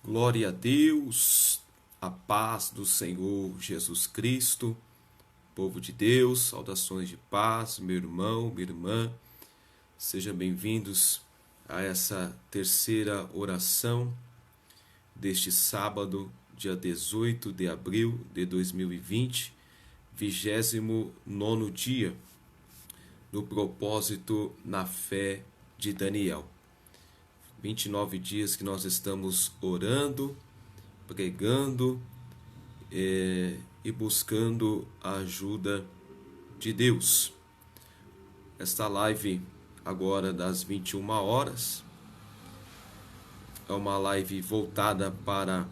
Glória a Deus, a paz do Senhor Jesus Cristo, povo de Deus, saudações de paz, meu irmão, minha irmã, sejam bem-vindos a essa terceira oração deste sábado, dia 18 de abril de 2020, 29º dia, no propósito na fé de Daniel. 29 dias que nós estamos orando, pregando e buscando a ajuda de Deus. Esta live agora das 21 horas é uma live voltada para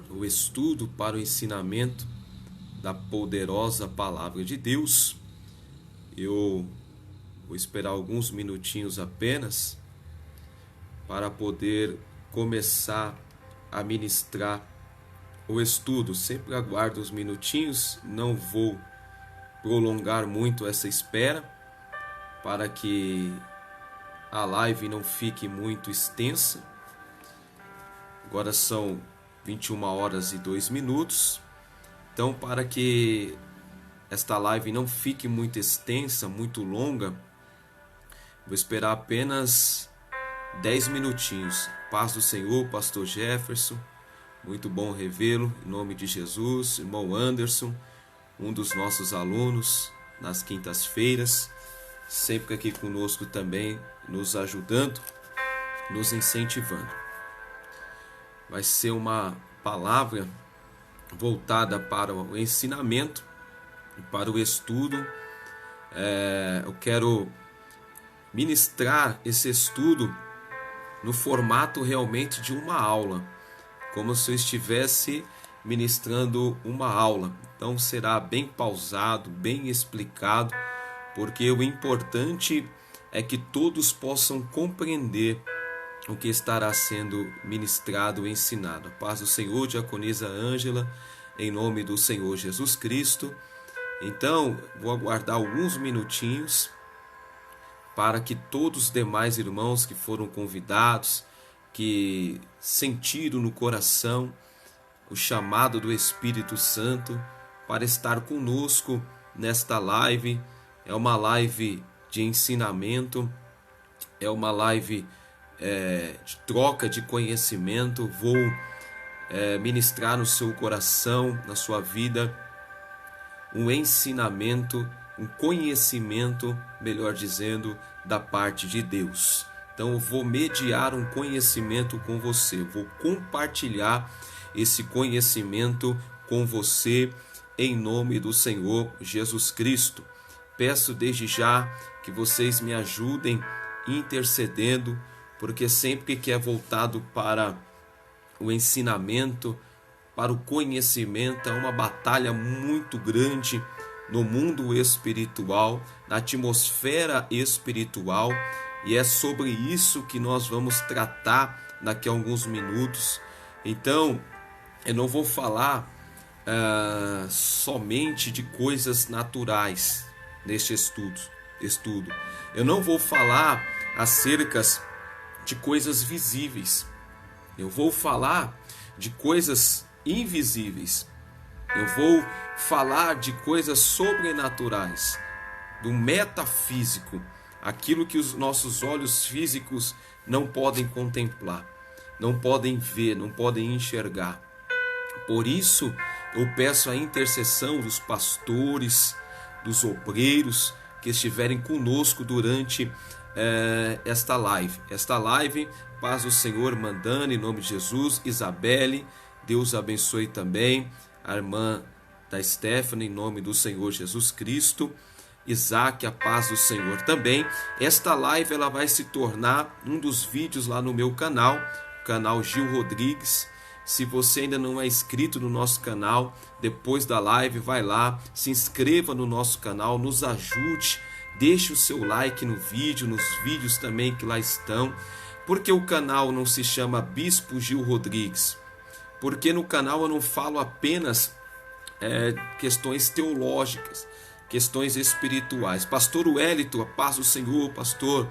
o estudo, para o ensinamento da poderosa palavra de Deus. Eu vou esperar alguns minutinhos apenas para poder começar a ministrar o estudo. Sempre aguardo uns minutinhos, não vou prolongar muito essa espera, para que a live não fique muito extensa. Agora são 21 horas e 2 minutos, então para que esta live não fique muito extensa, muito longa, vou esperar apenas 10 minutinhos. Paz do Senhor, pastor Jefferson, muito bom revê-lo, em nome de Jesus. Irmão Anderson, um dos nossos alunos nas quintas-feiras, sempre aqui conosco também, nos ajudando, nos incentivando. Vai ser uma palavra voltada para o ensinamento, para o estudo. Eu quero ministrar esse estudo no formato realmente de uma aula, como se eu estivesse ministrando uma aula. Então será bem pausado, bem explicado, porque o importante é que todos possam compreender o que estará sendo ministrado e ensinado. A paz do Senhor, diaconisa Ângela, em nome do Senhor Jesus Cristo. Então, vou aguardar alguns minutinhos para que todos os demais irmãos que foram convidados, que sentiram no coração o chamado do Espírito Santo para estar conosco nesta live. É uma live de ensinamento, é uma live de troca de conhecimento. Vou ministrar no seu coração, na sua vida, um ensinamento, um conhecimento, melhor dizendo, da parte de Deus. Então eu vou mediar um conhecimento com você, vou compartilhar esse conhecimento com você em nome do Senhor Jesus Cristo. Peço desde já que vocês me ajudem intercedendo, porque sempre que é voltado para o ensinamento, para o conhecimento, é uma batalha muito grande no mundo espiritual, na atmosfera espiritual, e é sobre isso que nós vamos tratar daqui a alguns minutos. Então, eu não vou falar somente de coisas naturais neste estudo. Eu não vou falar acerca de coisas visíveis. Eu vou falar de coisas invisíveis. Eu vou falar de coisas sobrenaturais, do metafísico, aquilo que os nossos olhos físicos não podem contemplar, não podem ver, não podem enxergar. Por isso, eu peço a intercessão dos pastores, dos obreiros que estiverem conosco durante esta live. Esta live, paz do Senhor mandando, em nome de Jesus. Isabelle, Deus abençoe também. A irmã da Stephanie, em nome do Senhor Jesus Cristo. Isaac, a paz do Senhor também. Esta live ela vai se tornar um dos vídeos lá no meu canal, o canal Gil Rodrigues. Se você ainda não é inscrito no nosso canal, depois da live vai lá, se inscreva no nosso canal, nos ajude, deixe o seu like no vídeo, nos vídeos também que lá estão. Porque o canal não se chama Bispo Gil Rodrigues? Porque no canal eu não falo apenas questões teológicas, questões espirituais. Pastor Wellington, a paz do Senhor, pastor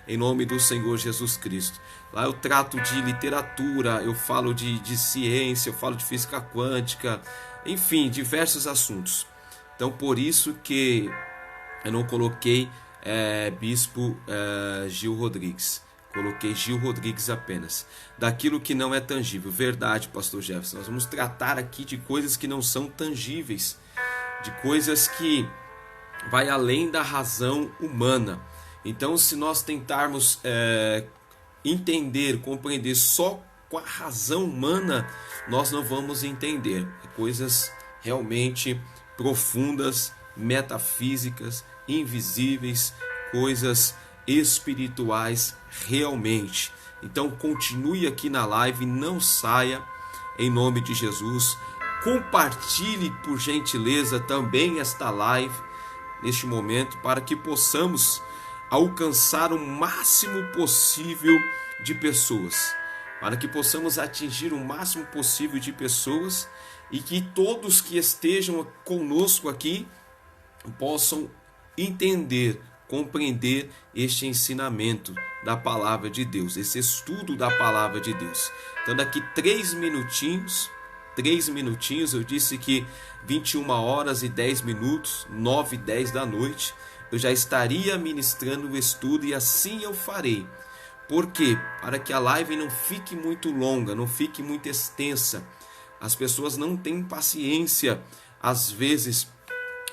em nome do Senhor Jesus Cristo. Lá eu trato de literatura, eu falo de ciência, eu falo de física quântica, enfim, diversos assuntos. Então, por isso que eu não coloquei Bispo Gil Rodrigues. Coloquei Gil Rodrigues apenas. Daquilo que não é tangível. Verdade, pastor Jefferson. Nós vamos tratar aqui de coisas que não são tangíveis. De coisas que vai além da razão humana. Então, se nós tentarmos entender, compreender só com a razão humana, nós não vamos entender. Coisas realmente profundas, metafísicas, invisíveis, coisas espirituais realmente. Então continue aqui na live, não saia, em nome de Jesus. Compartilhe por gentileza também esta live neste momento, para que possamos alcançar o máximo possível de pessoas, para que possamos atingir o máximo possível de pessoas e que todos que estejam conosco aqui possam entender, compreender este ensinamento da palavra de Deus, esse estudo da palavra de Deus. Então daqui 3 minutinhos, eu disse que 21 horas e 10 minutos, 9 e 10 da noite, eu já estaria ministrando o estudo e assim eu farei. Por quê? Para que a live não fique muito longa, não fique muito extensa. As pessoas não têm paciência, às vezes,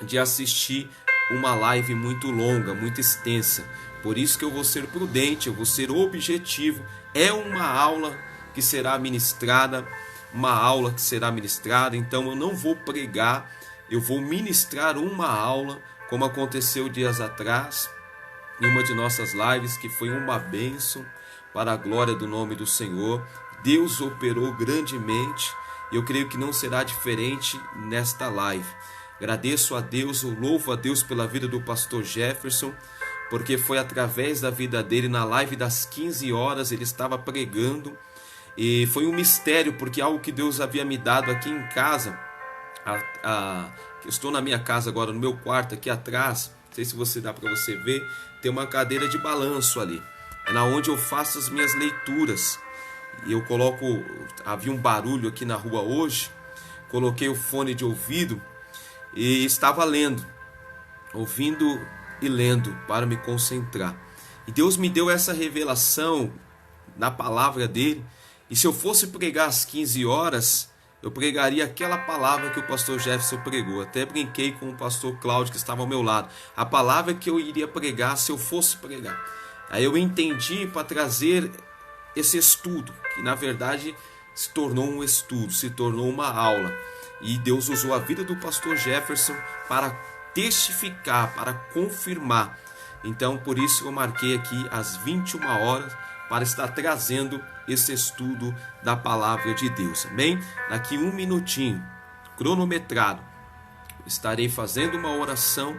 de assistir uma live muito longa, muito extensa. Por isso que eu vou ser prudente, eu vou ser objetivo. É uma aula que será ministrada, então eu não vou pregar, eu vou ministrar uma aula, como aconteceu dias atrás, em uma de nossas lives, que foi uma bênção para a glória do nome do Senhor. Deus operou grandemente e eu creio que não será diferente nesta live. Agradeço a Deus, eu louvo a Deus pela vida do pastor Jefferson, porque foi através da vida dele, na live das 15 horas, ele estava pregando, e foi um mistério, porque algo que Deus havia me dado aqui em casa, eu estou na minha casa agora, no meu quarto aqui atrás, não sei se você dá para você ver, tem uma cadeira de balanço ali, é na onde eu faço as minhas leituras, e eu havia um barulho aqui na rua hoje, coloquei o fone de ouvido, e estava ouvindo e lendo para me concentrar. E Deus me deu essa revelação na palavra dele. E se eu fosse pregar às 15 horas, eu pregaria aquela palavra que o pastor Jefferson pregou. Até brinquei com o pastor Cláudio que estava ao meu lado. A palavra que eu iria pregar se eu fosse pregar. Aí eu entendi para trazer esse estudo, que na verdade se tornou um estudo, se tornou uma aula. E Deus usou a vida do pastor Jefferson para testificar, para confirmar. Então, por isso eu marquei aqui às 21 horas para estar trazendo esse estudo da palavra de Deus. Amém? Daqui 1 minutinho, cronometrado, estarei fazendo uma oração,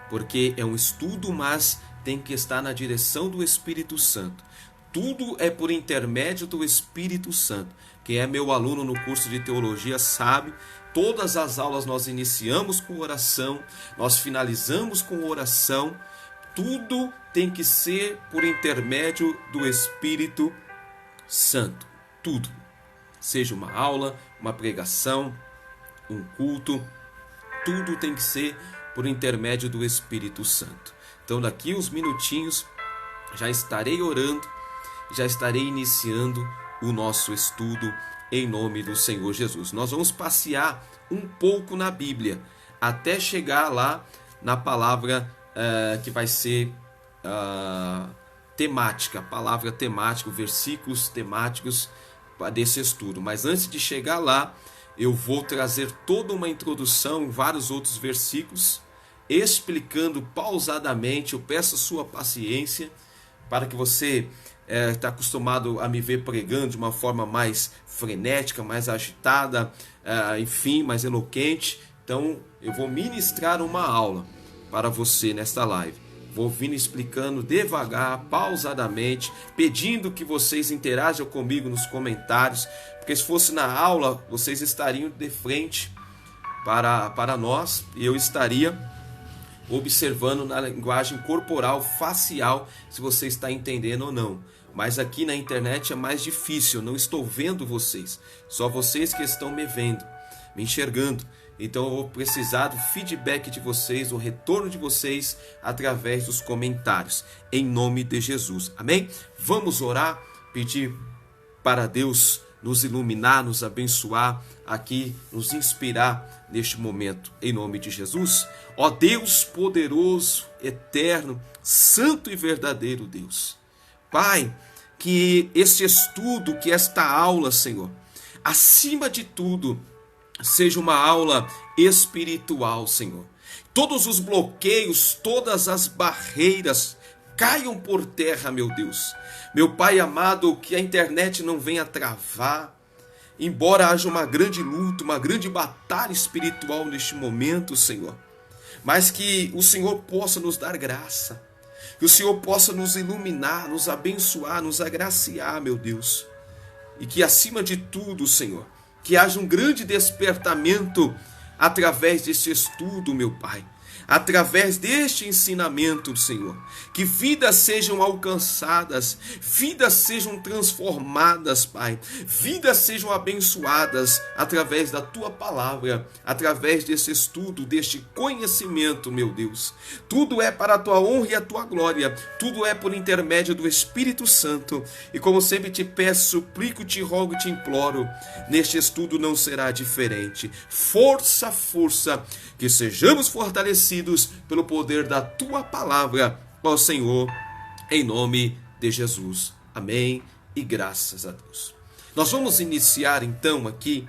porque é um estudo, mas tem que estar na direção do Espírito Santo. Tudo é por intermédio do Espírito Santo. Quem é meu aluno no curso de teologia sabe, todas as aulas nós iniciamos com oração, nós finalizamos com oração, tudo tem que ser por intermédio do Espírito Santo. Tudo. Seja uma aula, uma pregação, um culto, tudo tem que ser por intermédio do Espírito Santo. Então daqui uns minutinhos já estarei orando, já estarei iniciando o nosso estudo em nome do Senhor Jesus. Nós vamos passear um pouco na Bíblia até chegar lá na palavra que vai ser temática, palavra temática, versículos temáticos desse estudo. Mas antes de chegar lá, eu vou trazer toda uma introdução em vários outros versículos, explicando pausadamente. Eu peço a sua paciência para que você está acostumado a me ver pregando de uma forma mais frenética, mais agitada, enfim, mais eloquente. Então eu vou ministrar uma aula para você nesta live. Vou vir explicando devagar, pausadamente, pedindo que vocês interajam comigo nos comentários, porque se fosse na aula, vocês estariam de frente para nós e eu estaria observando na linguagem corporal, facial, se você está entendendo ou não. Mas aqui na internet é mais difícil, eu não estou vendo vocês, só vocês que estão me vendo, me enxergando. Então eu vou precisar do feedback de vocês, do retorno de vocês através dos comentários, em nome de Jesus. Amém? Vamos orar, pedir para Deus nos iluminar, nos abençoar aqui, nos inspirar neste momento, em nome de Jesus. Ó Deus poderoso, eterno, santo e verdadeiro Deus. Pai, que este estudo, que esta aula, Senhor, acima de tudo, seja uma aula espiritual, Senhor. Todos os bloqueios, todas as barreiras caiam por terra, meu Deus. Meu Pai amado, que a internet não venha travar, embora haja uma grande luta, uma grande batalha espiritual neste momento, Senhor. Mas que o Senhor possa nos dar graça, que o Senhor possa nos iluminar, nos abençoar, nos agraciar, meu Deus. E que acima de tudo, Senhor, que haja um grande despertamento através deste estudo, meu Pai. Através deste ensinamento, Senhor, que vidas sejam alcançadas, vidas sejam transformadas, Pai, vidas sejam abençoadas através da Tua palavra, através desse estudo, deste conhecimento, meu Deus. Tudo é para a Tua honra e a Tua glória, tudo é por intermédio do Espírito Santo. E como sempre te peço, suplico, te rogo, te imploro, neste estudo não será diferente. Força, força, que sejamos fortalecidos pelo poder da Tua palavra, ó Senhor, em nome de Jesus. Amém e graças a Deus. Nós vamos iniciar então aqui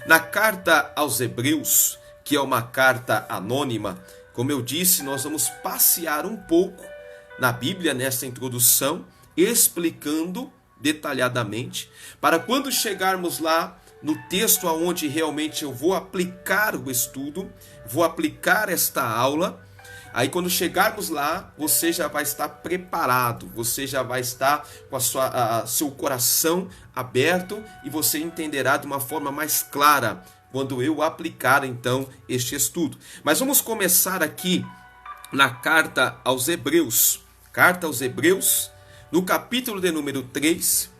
na carta aos Hebreus, que é uma carta anônima. Como eu disse, nós vamos passear um pouco na Bíblia nessa introdução, explicando detalhadamente, para quando chegarmos lá no texto aonde realmente eu vou aplicar o estudo, vou aplicar esta aula, aí quando chegarmos lá, você já vai estar preparado, você já vai estar com seu coração aberto e você entenderá de uma forma mais clara quando eu aplicar então este estudo. Mas vamos começar aqui na carta aos Hebreus, no capítulo de número 3,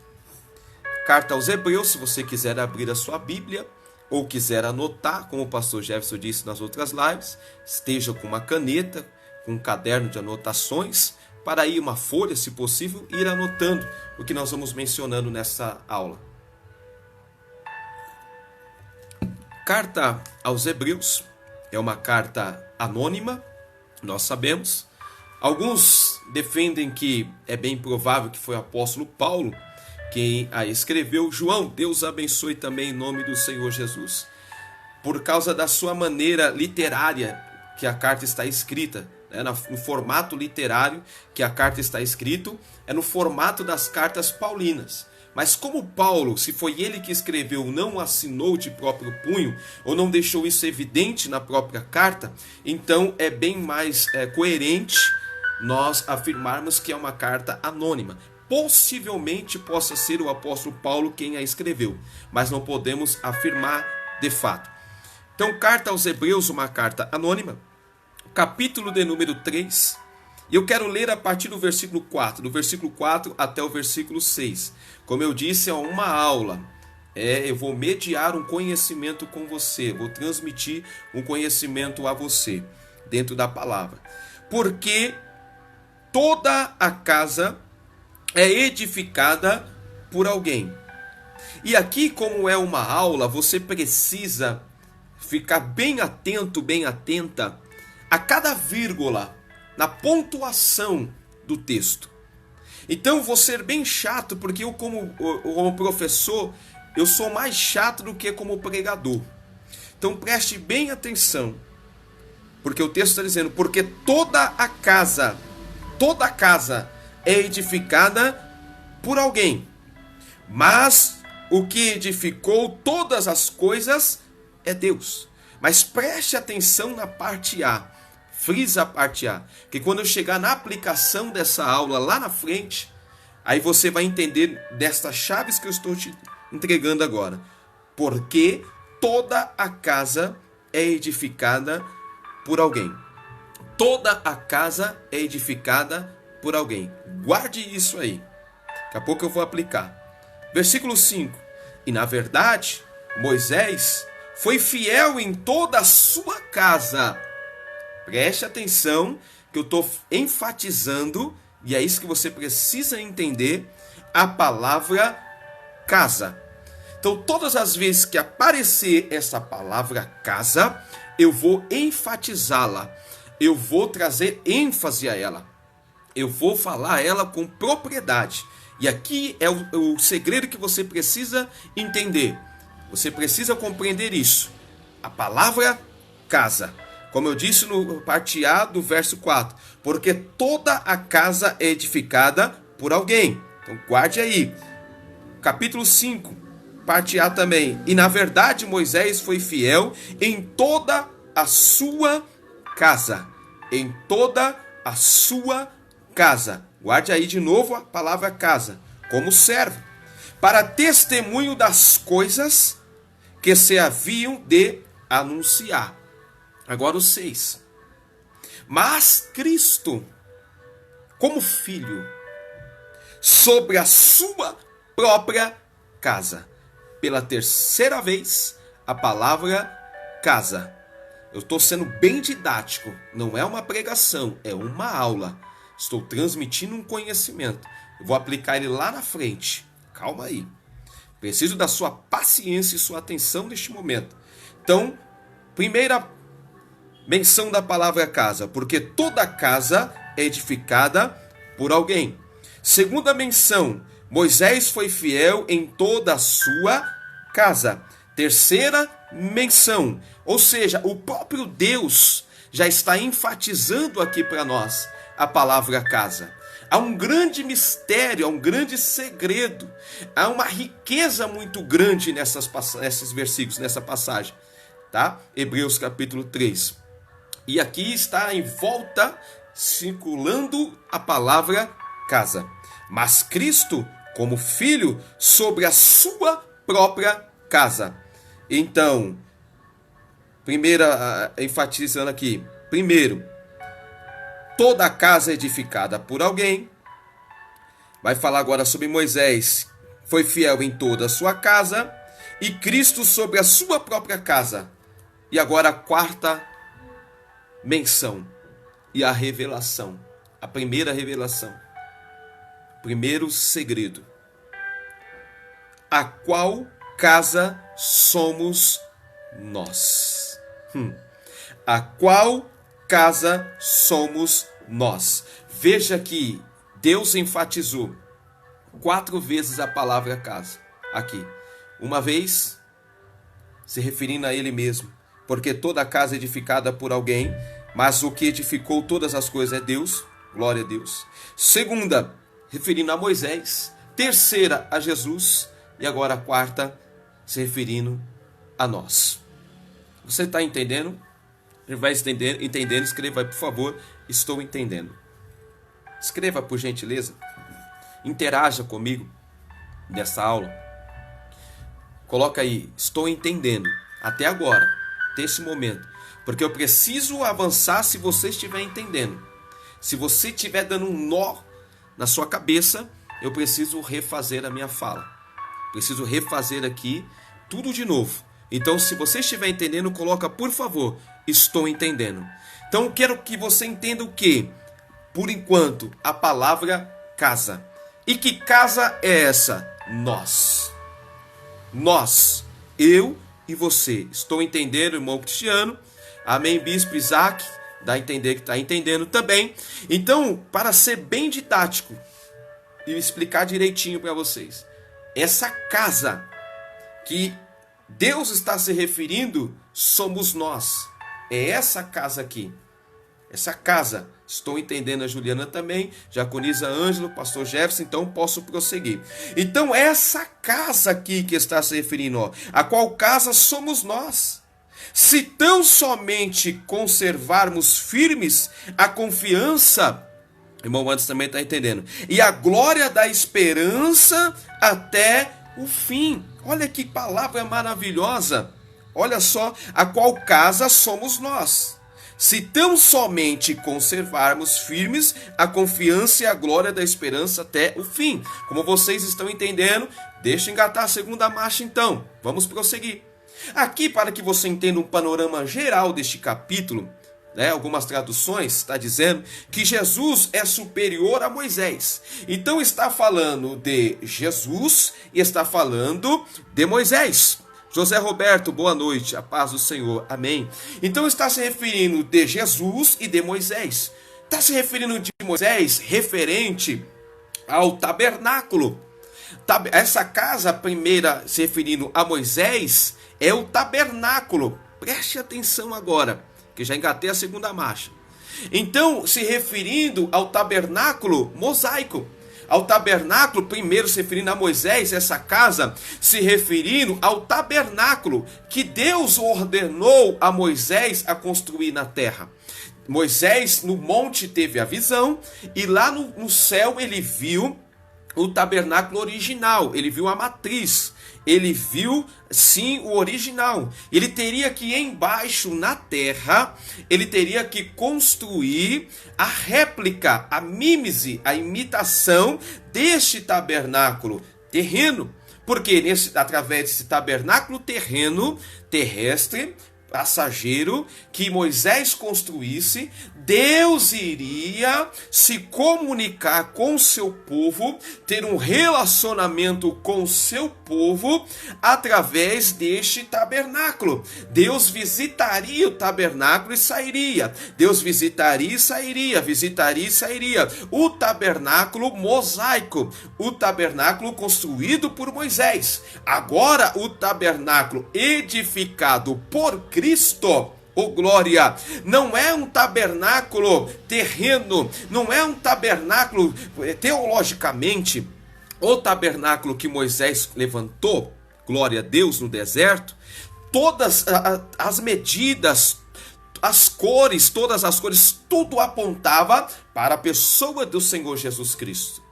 Carta aos Hebreus, se você quiser abrir a sua Bíblia ou quiser anotar, como o pastor Jefferson disse nas outras lives, esteja com uma caneta, com um caderno de anotações, para ir uma folha, se possível, ir anotando o que nós vamos mencionando nessa aula. Carta aos Hebreus é uma carta anônima, nós sabemos. Alguns defendem que é bem provável que foi o apóstolo Paulo quem a escreveu. João, Deus abençoe também em nome do Senhor Jesus. Por causa da sua maneira literária que a carta está escrita, no formato literário que a carta está escrito, é no formato das cartas paulinas. Mas como Paulo, se foi ele que escreveu, não assinou de próprio punho, ou não deixou isso evidente na própria carta, então é bem mais coerente nós afirmarmos que é uma carta anônima. Possivelmente possa ser o apóstolo Paulo quem a escreveu, mas não podemos afirmar de fato. Então, carta aos Hebreus, uma carta anônima, capítulo de número 3, e eu quero ler a partir do versículo 4, do versículo 4 até o versículo 6. Como eu disse, é uma aula, eu vou mediar um conhecimento com você, vou transmitir um conhecimento a você, dentro da palavra. Porque toda a casa é edificada por alguém. E aqui, como é uma aula, você precisa ficar bem atento, bem atenta a cada vírgula na pontuação do texto. Então, vou ser bem chato, porque eu como professor, eu sou mais chato do que como pregador. Então, preste bem atenção, porque o texto está dizendo, porque toda a casa é edificada por alguém, mas o que edificou todas as coisas é Deus. Mas preste atenção na parte A, frisa a parte A, que quando eu chegar na aplicação dessa aula lá na frente, aí você vai entender destas chaves que eu estou te entregando agora. Porque toda a casa é edificada por alguém. toda a casa é edificada por alguém. Guarde isso aí. Daqui a pouco eu vou aplicar. Versículo 5. E na verdade, Moisés foi fiel em toda a sua casa. Preste atenção que eu estou enfatizando, e é isso que você precisa entender, a palavra casa. Então, todas as vezes que aparecer essa palavra casa, eu vou enfatizá-la. Eu vou trazer ênfase a ela. Eu vou falar ela com propriedade. E aqui é o segredo que você precisa entender. Você precisa compreender isso. A palavra casa. Como eu disse no parte A do verso 4. Porque toda a casa é edificada por alguém. Então guarde aí. Capítulo 5, parte A também. E na verdade Moisés foi fiel em toda a sua casa. Em toda a sua casa. Guarde aí de novo a palavra casa. Como servo. Para testemunho das coisas que se haviam de anunciar. Agora o 6. Mas Cristo, como filho, sobre a sua própria casa. Pela terceira vez, a palavra casa. Eu estou sendo bem didático. Não é uma pregação, é uma aula. Estou transmitindo um conhecimento. Eu vou aplicar ele lá na frente. Calma aí. Preciso da sua paciência e sua atenção neste momento. Então, primeira menção da palavra casa, porque toda casa é edificada por alguém. Segunda menção, Moisés foi fiel em toda a sua casa. Terceira menção, ou seja, o próprio Deus já está enfatizando aqui para nós a palavra casa. Há um grande mistério, há um grande segredo, há uma riqueza muito grande nesses versículos, nessa passagem, tá? Hebreus capítulo 3. E aqui está em volta, circulando a palavra casa. Mas Cristo, como filho, sobre a sua própria casa. Então, enfatizando aqui, primeiro, toda a casa edificada por alguém. Vai falar agora sobre Moisés, foi fiel em toda a sua casa. E Cristo sobre a sua própria casa. E agora a quarta menção e a revelação. A primeira revelação. Primeiro segredo. A qual casa somos nós? A qual casa somos nós? Veja que Deus enfatizou 4 vezes a palavra casa aqui. Uma vez se referindo a ele mesmo, porque toda a casa é edificada por alguém, mas o que edificou todas as coisas é Deus. Glória a Deus. Segunda, referindo a Moisés. Terceira, a Jesus. E agora a quarta, se referindo a nós. Você está entendendo? Ele vai entendendo, escreva aí, por favor. Estou entendendo. Escreva, por gentileza. Interaja comigo nessa aula. Coloca aí, estou entendendo. Até agora, até esse momento. Porque eu preciso avançar se você estiver entendendo. Se você estiver dando um nó na sua cabeça, eu preciso refazer a minha fala. Preciso refazer aqui tudo de novo. Então, se você estiver entendendo, coloca, por favor, estou entendendo. Então, eu quero que você entenda o quê? Por enquanto, a palavra casa. E que casa é essa? Nós. Nós. Eu e você. Estou entendendo, irmão Cristiano? Amém, Bispo Isaac? Dá a entender que está entendendo também. Então, para ser bem didático e explicar direitinho para vocês, essa casa que Deus está se referindo somos nós. É essa casa aqui. Essa casa. Estou entendendo a Juliana também, Jaconiza Ângelo, pastor Jefferson, então posso prosseguir. Então, essa casa aqui que está se referindo, ó, a qual casa somos nós. Se tão somente conservarmos firmes a confiança, irmão Anderson também está entendendo, e a glória da esperança até o fim. Olha que palavra maravilhosa. Olha só, a qual casa somos nós. se tão somente conservarmos firmes a confiança e a glória da esperança até o fim. Como vocês estão entendendo, deixa eu engatar a segunda marcha então. Vamos prosseguir. Aqui, para que você entenda um panorama geral deste capítulo, algumas traduções está dizendo que Jesus é superior a Moisés. Então está falando de Jesus e está falando de Moisés. José Roberto, boa noite, a paz do Senhor, amém. Então está se referindo de Jesus e de Moisés. Está se referindo de Moisés referente ao tabernáculo. Essa casa primeira se referindo a Moisés é o tabernáculo. Preste atenção agora, que já engatei a segunda marcha. Então, se referindo ao tabernáculo mosaico. Ao tabernáculo, primeiro se referindo a Moisés, essa casa se referindo ao tabernáculo que Deus ordenou a Moisés a construir na terra. Moisés no monte teve a visão e lá no céu ele viu o tabernáculo original, ele viu a matriz, ele viu sim o original. Ele teria que ir embaixo na terra, ele teria que construir a réplica, a mímese, a imitação deste tabernáculo terreno. Porque através desse tabernáculo terrestre, passageiro, que Moisés construísse, Deus iria se comunicar com o seu povo, ter um relacionamento com o seu povo através deste tabernáculo. Deus visitaria o tabernáculo e sairia. Deus visitaria e sairia, visitaria e sairia. O tabernáculo mosaico, o tabernáculo construído por Moisés. Agora o tabernáculo edificado por Cristo, oh glória, não é um tabernáculo terreno, não é um tabernáculo teologicamente, o tabernáculo que Moisés levantou, glória a Deus, no deserto, todas as medidas, as cores, todas as cores, tudo apontava para a pessoa do Senhor Jesus Cristo.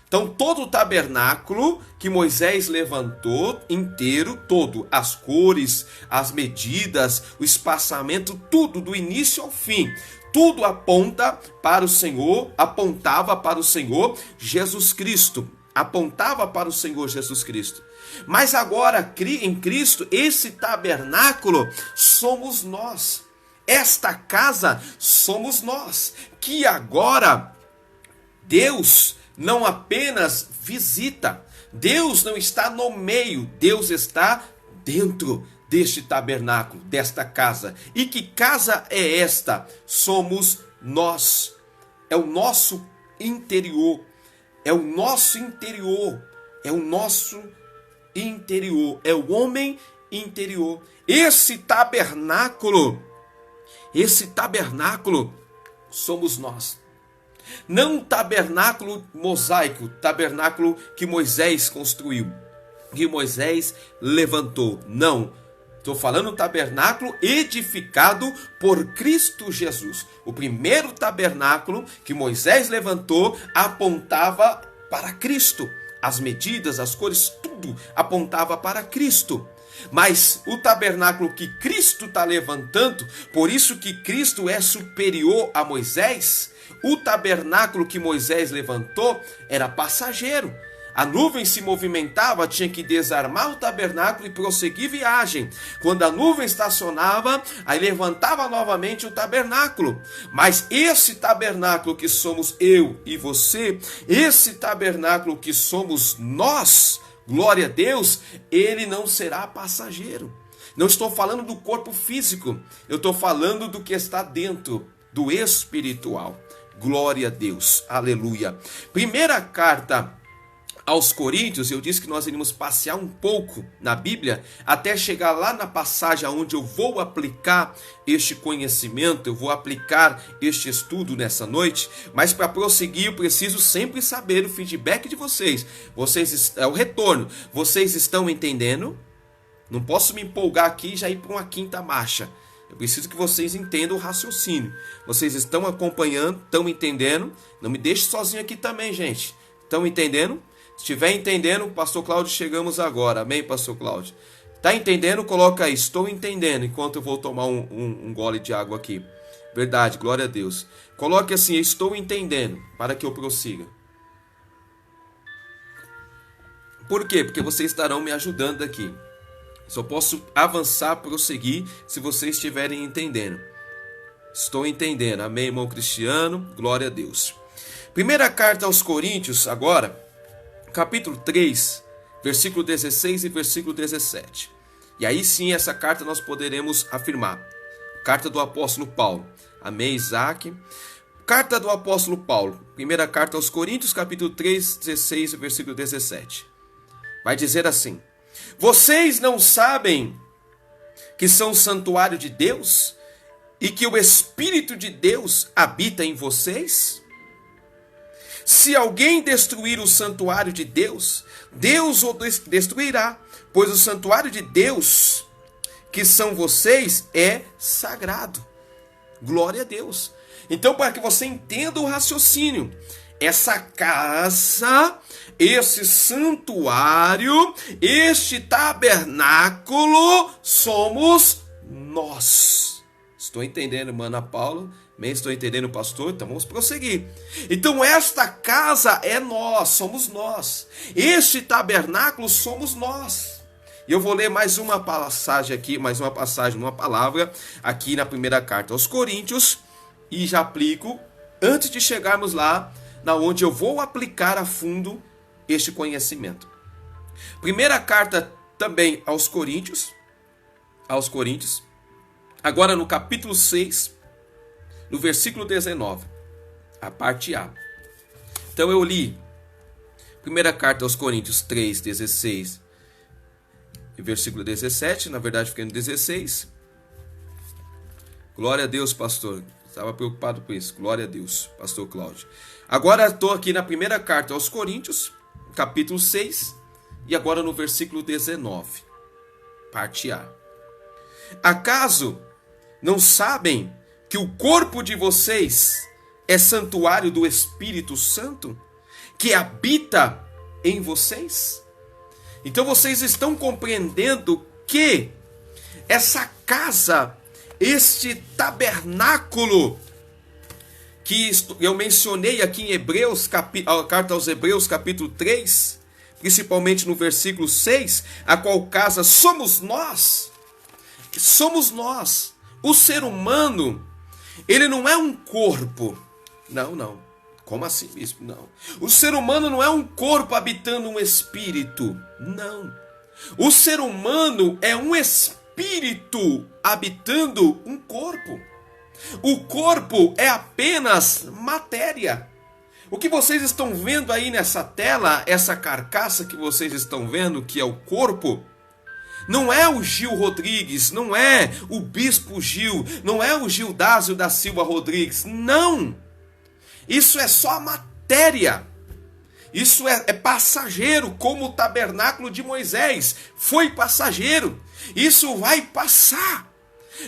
Então todo o tabernáculo que Moisés levantou inteiro, todo, as cores, as medidas, o espaçamento, tudo do início ao fim, tudo aponta para o Senhor, apontava para o Senhor Jesus Cristo, apontava para o Senhor Jesus Cristo. Mas agora em Cristo, esse tabernáculo somos nós, esta casa somos nós, que agora Deus não apenas visita, Deus não está no meio, Deus está dentro deste tabernáculo, desta casa. E que casa é esta? Somos nós, é o nosso interior, é o nosso interior, é o nosso interior, é o homem interior. Esse tabernáculo somos nós. Não o tabernáculo mosaico, tabernáculo que Moisés construiu, que Moisés levantou. Não, estou falando tabernáculo edificado por Cristo Jesus. O primeiro tabernáculo que Moisés levantou apontava para Cristo. As medidas, as cores, tudo apontava para Cristo. Mas o tabernáculo que Cristo está levantando, por isso que Cristo é superior a Moisés, o tabernáculo que Moisés levantou era passageiro. A nuvem se movimentava, tinha que desarmar o tabernáculo e prosseguir viagem. Quando a nuvem estacionava, aí levantava novamente o tabernáculo. Mas esse tabernáculo que somos eu e você, esse tabernáculo que somos nós, glória a Deus, ele não será passageiro. Não estou falando do corpo físico, eu estou falando do que está dentro, do espiritual. Glória a Deus, aleluia. Primeira carta aos Coríntios, eu disse que nós iríamos passear um pouco na Bíblia, até chegar lá na passagem onde eu vou aplicar este conhecimento, eu vou aplicar este estudo nessa noite, mas para prosseguir eu preciso sempre saber o feedback de vocês. É o retorno. Vocês estão entendendo? Não posso me empolgar aqui e já ir para uma quinta marcha. Eu preciso que vocês entendam o raciocínio. Vocês estão acompanhando, estão entendendo? Não me deixe sozinho aqui também, gente. Estão entendendo? Se estiver entendendo, pastor Cláudio, chegamos agora. Amém, pastor Cláudio? Está entendendo? Coloca aí, estou entendendo, enquanto eu vou tomar um gole de água aqui. Verdade, glória a Deus. Coloque assim, estou entendendo, para que eu prossiga. Por quê? Porque vocês estarão me ajudando aqui. Só posso avançar, prosseguir, se vocês estiverem entendendo. Estou entendendo. Amém, irmão Cristiano? Glória a Deus. Primeira carta aos Coríntios, agora, capítulo 3, versículo 16 e versículo 17. E aí sim, essa carta nós poderemos afirmar. Carta do apóstolo Paulo. Amém, Isaac? Carta do apóstolo Paulo. Primeira carta aos Coríntios, capítulo 3, 16 e versículo 17. Vai dizer assim: vocês não sabem que são o santuário de Deus e que o Espírito de Deus habita em vocês? Se alguém destruir o santuário de Deus, Deus o destruirá, pois o santuário de Deus, que são vocês, é sagrado. Glória a Deus. Então, para que você entenda o raciocínio, essa casa, esse santuário, este tabernáculo, somos nós. Estou entendendo, irmã Paula? Estou entendendo, pastor? Então vamos prosseguir. Então esta casa é nós, somos nós. Este tabernáculo somos nós. E eu vou ler mais uma passagem aqui, uma palavra aqui na primeira carta aos Coríntios, e já aplico, antes de chegarmos lá, na onde eu vou aplicar a fundo este conhecimento. Primeira carta também aos Coríntios, agora no capítulo 6, no versículo 19, a parte A. Então eu li primeira carta aos Coríntios 3, 16 e versículo 17, na verdade fiquei no 16. Glória a Deus, pastor. Estava preocupado com isso. Glória a Deus, pastor Cláudio. Agora estou aqui na primeira carta aos Coríntios, capítulo 6, e agora no versículo 19, parte A. Acaso não sabem que o corpo de vocês é santuário do Espírito Santo, que habita em vocês? Então vocês estão compreendendo que essa casa, este tabernáculo, que eu mencionei aqui em Hebreus, a carta aos Hebreus, capítulo 3, principalmente no versículo 6, a qual casa somos nós. Somos nós. O ser humano, ele não é um corpo. Não. Como assim mesmo? Não. O ser humano não é um corpo habitando um espírito. Não. O ser humano é um espírito habitando um corpo. O corpo é apenas matéria. O que vocês estão vendo aí nessa tela, essa carcaça que vocês estão vendo, que é o corpo, não é o Gil Rodrigues, não é o Bispo Gil, não é o Gildásio da Silva Rodrigues, não. Isso é só matéria. Isso é passageiro, como o tabernáculo de Moisés foi passageiro. Isso vai passar.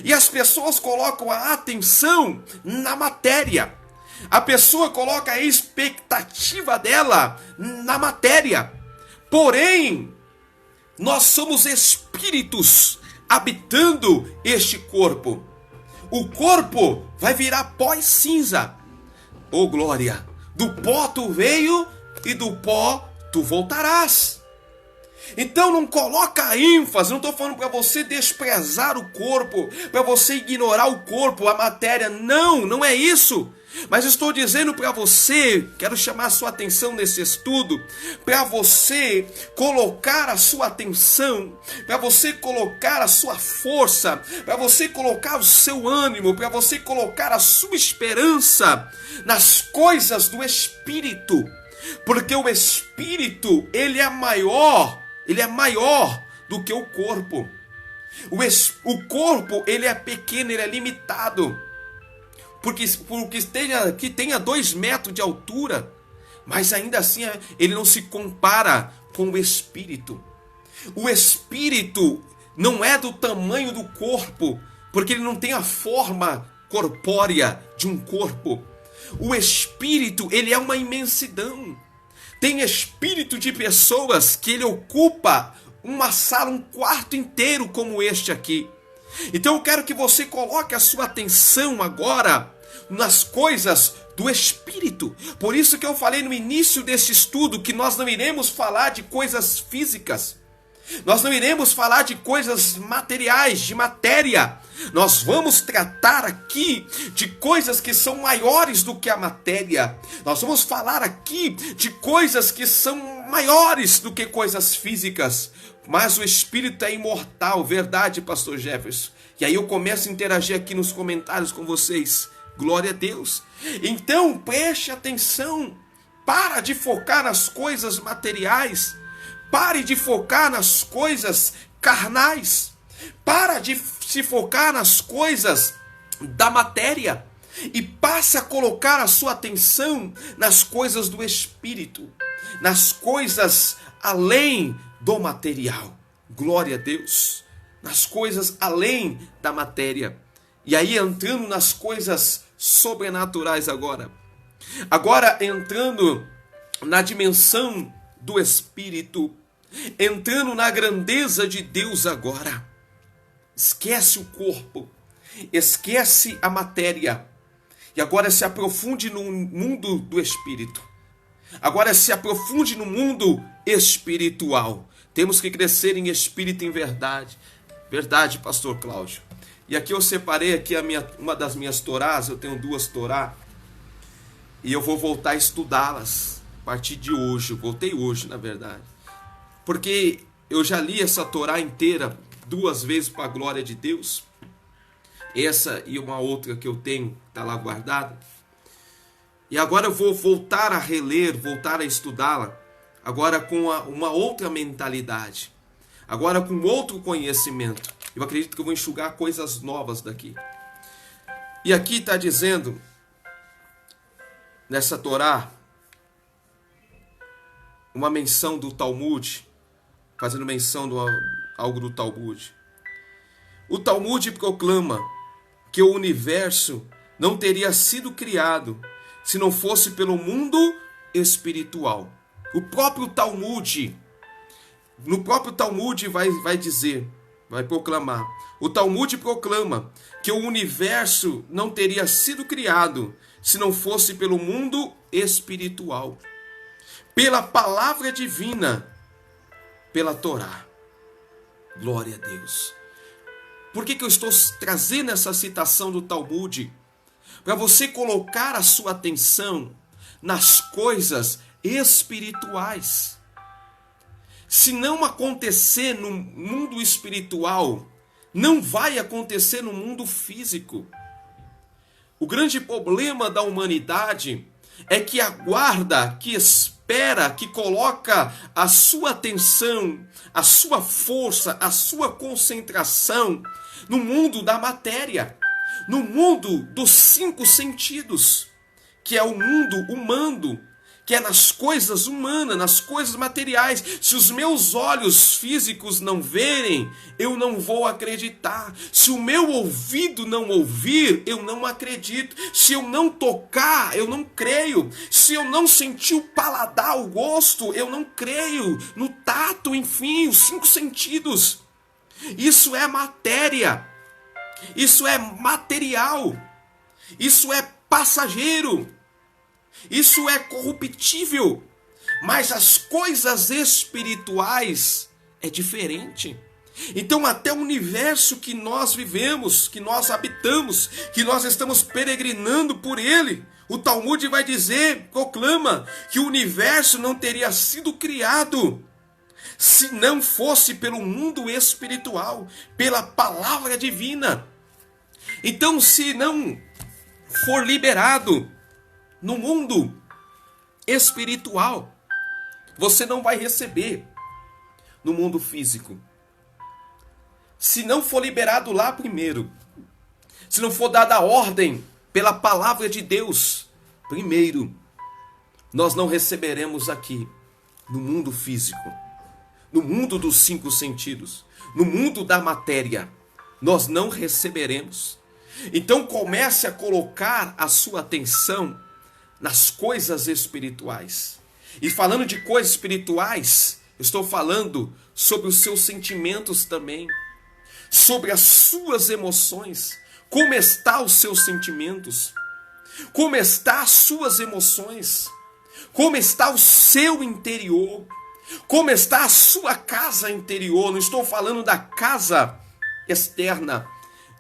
E as pessoas colocam a atenção na matéria. A pessoa coloca a expectativa dela na matéria. Porém, nós somos espíritos habitando este corpo. O corpo vai virar pó e cinza. Oh glória! Do pó tu veio e do pó tu voltarás. Então não coloca ênfase, não estou falando para você desprezar o corpo, para você ignorar o corpo, a matéria. Não é isso. Mas estou dizendo para você, quero chamar a sua atenção nesse estudo, para você colocar a sua atenção, para você colocar a sua força, para você colocar o seu ânimo, para você colocar a sua esperança nas coisas do Espírito. Porque o Espírito, ele é maior do que o corpo. O corpo, ele é pequeno, ele é limitado. Porque tenha 2 metros de altura, mas ainda assim ele não se compara com o Espírito. O Espírito não é do tamanho do corpo, porque ele não tem a forma corpórea de um corpo. O Espírito, ele é uma imensidão. Tem espírito de pessoas que ele ocupa uma sala, um quarto inteiro como este aqui. Então eu quero que você coloque a sua atenção agora nas coisas do Espírito. Por isso que eu falei no início desse estudo que nós não iremos falar de coisas físicas. Nós não iremos falar de coisas materiais, de matéria. Nós vamos tratar aqui de coisas que são maiores do que a matéria. Nós vamos falar aqui de coisas que são maiores do que coisas físicas. Mas o Espírito é imortal, verdade, pastor Jefferson? E aí eu começo a interagir aqui nos comentários com vocês. Glória a Deus. Então preste atenção. Para de focar nas coisas materiais. Pare de focar nas coisas carnais. Para de se focar nas coisas da matéria. E passe a colocar a sua atenção nas coisas do Espírito. Nas coisas além do material. Glória a Deus. Nas coisas além da matéria. E aí entrando nas coisas sobrenaturais agora. Agora entrando na dimensão do Espírito. Entrando na grandeza de Deus agora. Esquece o corpo. Esquece a matéria. E agora se aprofunde no mundo do Espírito. Agora se aprofunde no mundo espiritual. Temos que crescer em espírito e em verdade. Verdade, pastor Cláudio. E aqui eu separei aqui uma das minhas torás. Eu tenho 2 torá. E eu vou voltar a estudá-las a partir de hoje. Eu voltei hoje, na verdade. Porque eu já li essa torá inteira 2 vezes para a glória de Deus. Essa e uma outra que eu tenho, está lá guardada. E agora eu vou voltar a reler, voltar a estudá-la. Agora com uma outra mentalidade. Agora com outro conhecimento. Eu acredito que eu vou enxugar coisas novas daqui. E aqui está dizendo, nessa torá, uma menção do Talmud, fazendo menção de algo do Talmud. O Talmud proclama que o universo não teria sido criado se não fosse pelo mundo espiritual. O próprio Talmud, no próprio Talmud vai dizer, vai proclamar. O Talmud proclama que o universo não teria sido criado se não fosse pelo mundo espiritual. Pela palavra divina, pela Torá. Glória a Deus. Por que eu estou trazendo essa citação do Talmud? Para você colocar a sua atenção nas coisas espirituais. Se não acontecer no mundo espiritual, não vai acontecer no mundo físico. O grande problema da humanidade é que aguarda, que espera, que coloca a sua atenção, a sua força, a sua concentração no mundo da matéria, no mundo dos 5 sentidos, que é o mundo humano, que é nas coisas humanas, nas coisas materiais. Se os meus olhos físicos não verem, eu não vou acreditar. Se o meu ouvido não ouvir, eu não acredito. Se eu não tocar, eu não creio. Se eu não sentir o paladar, o gosto, eu não creio. No tato, enfim, os 5 sentidos. Isso é matéria. Isso é material. Isso é passageiro. Isso é corruptível, mas as coisas espirituais é diferente. Então até o universo que nós vivemos, que nós habitamos, que nós estamos peregrinando por ele, o Talmud vai dizer, proclama, que o universo não teria sido criado se não fosse pelo mundo espiritual, pela palavra divina. Então se não for liberado no mundo espiritual, você não vai receber no mundo físico. Se não for liberado lá primeiro, se não for dada a ordem pela palavra de Deus primeiro, nós não receberemos aqui no mundo físico, no mundo dos 5 sentidos, no mundo da matéria, nós não receberemos. Então comece a colocar a sua atenção nas coisas espirituais. E falando de coisas espirituais, eu estou falando sobre os seus sentimentos também, sobre as suas emoções. Como estão os seus sentimentos? Como estão as suas emoções? Como está o seu interior? Como está a sua casa interior? Não estou falando da casa externa.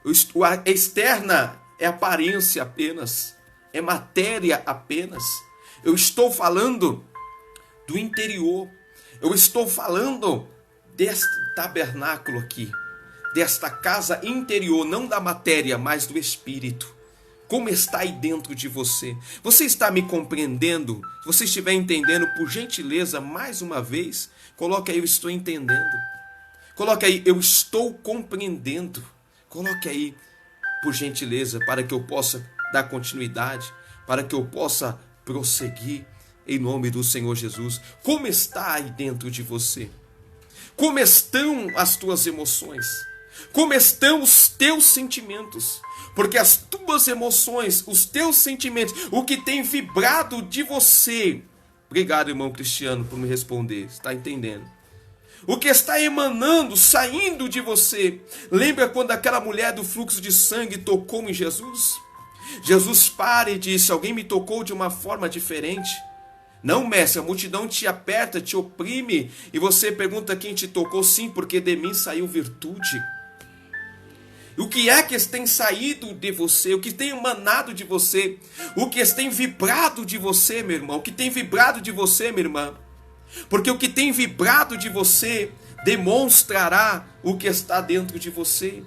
A externa é aparência apenas, é matéria apenas. Eu estou falando do interior. Eu estou falando deste tabernáculo aqui, desta casa interior, não da matéria, mas do espírito. Como está aí dentro de você? Você está me compreendendo? Se você estiver entendendo, por gentileza, mais uma vez, coloque aí, eu estou entendendo. Coloque aí, eu estou compreendendo. Coloque aí, por gentileza, para que eu possa dar continuidade, para que eu possa prosseguir, em nome do Senhor Jesus. Como está aí dentro de você? Como estão as tuas emoções? Como estão os teus sentimentos? Porque as tuas emoções, os teus sentimentos, o que tem vibrado de você. Obrigado, irmão Cristiano, por me responder. Está entendendo? O que está emanando, saindo de você. Lembra quando aquela mulher do fluxo de sangue tocou em Jesus? Jesus para e disse: alguém me tocou de uma forma diferente. Não, mestre, a multidão te aperta, te oprime, e você pergunta quem te tocou. Sim, porque de mim saiu virtude. O que é que tem saído de você? O que tem emanado de você? O que tem vibrado de você, meu irmão? O que tem vibrado de você, minha irmã? Porque o que tem vibrado de você demonstrará o que está dentro de você.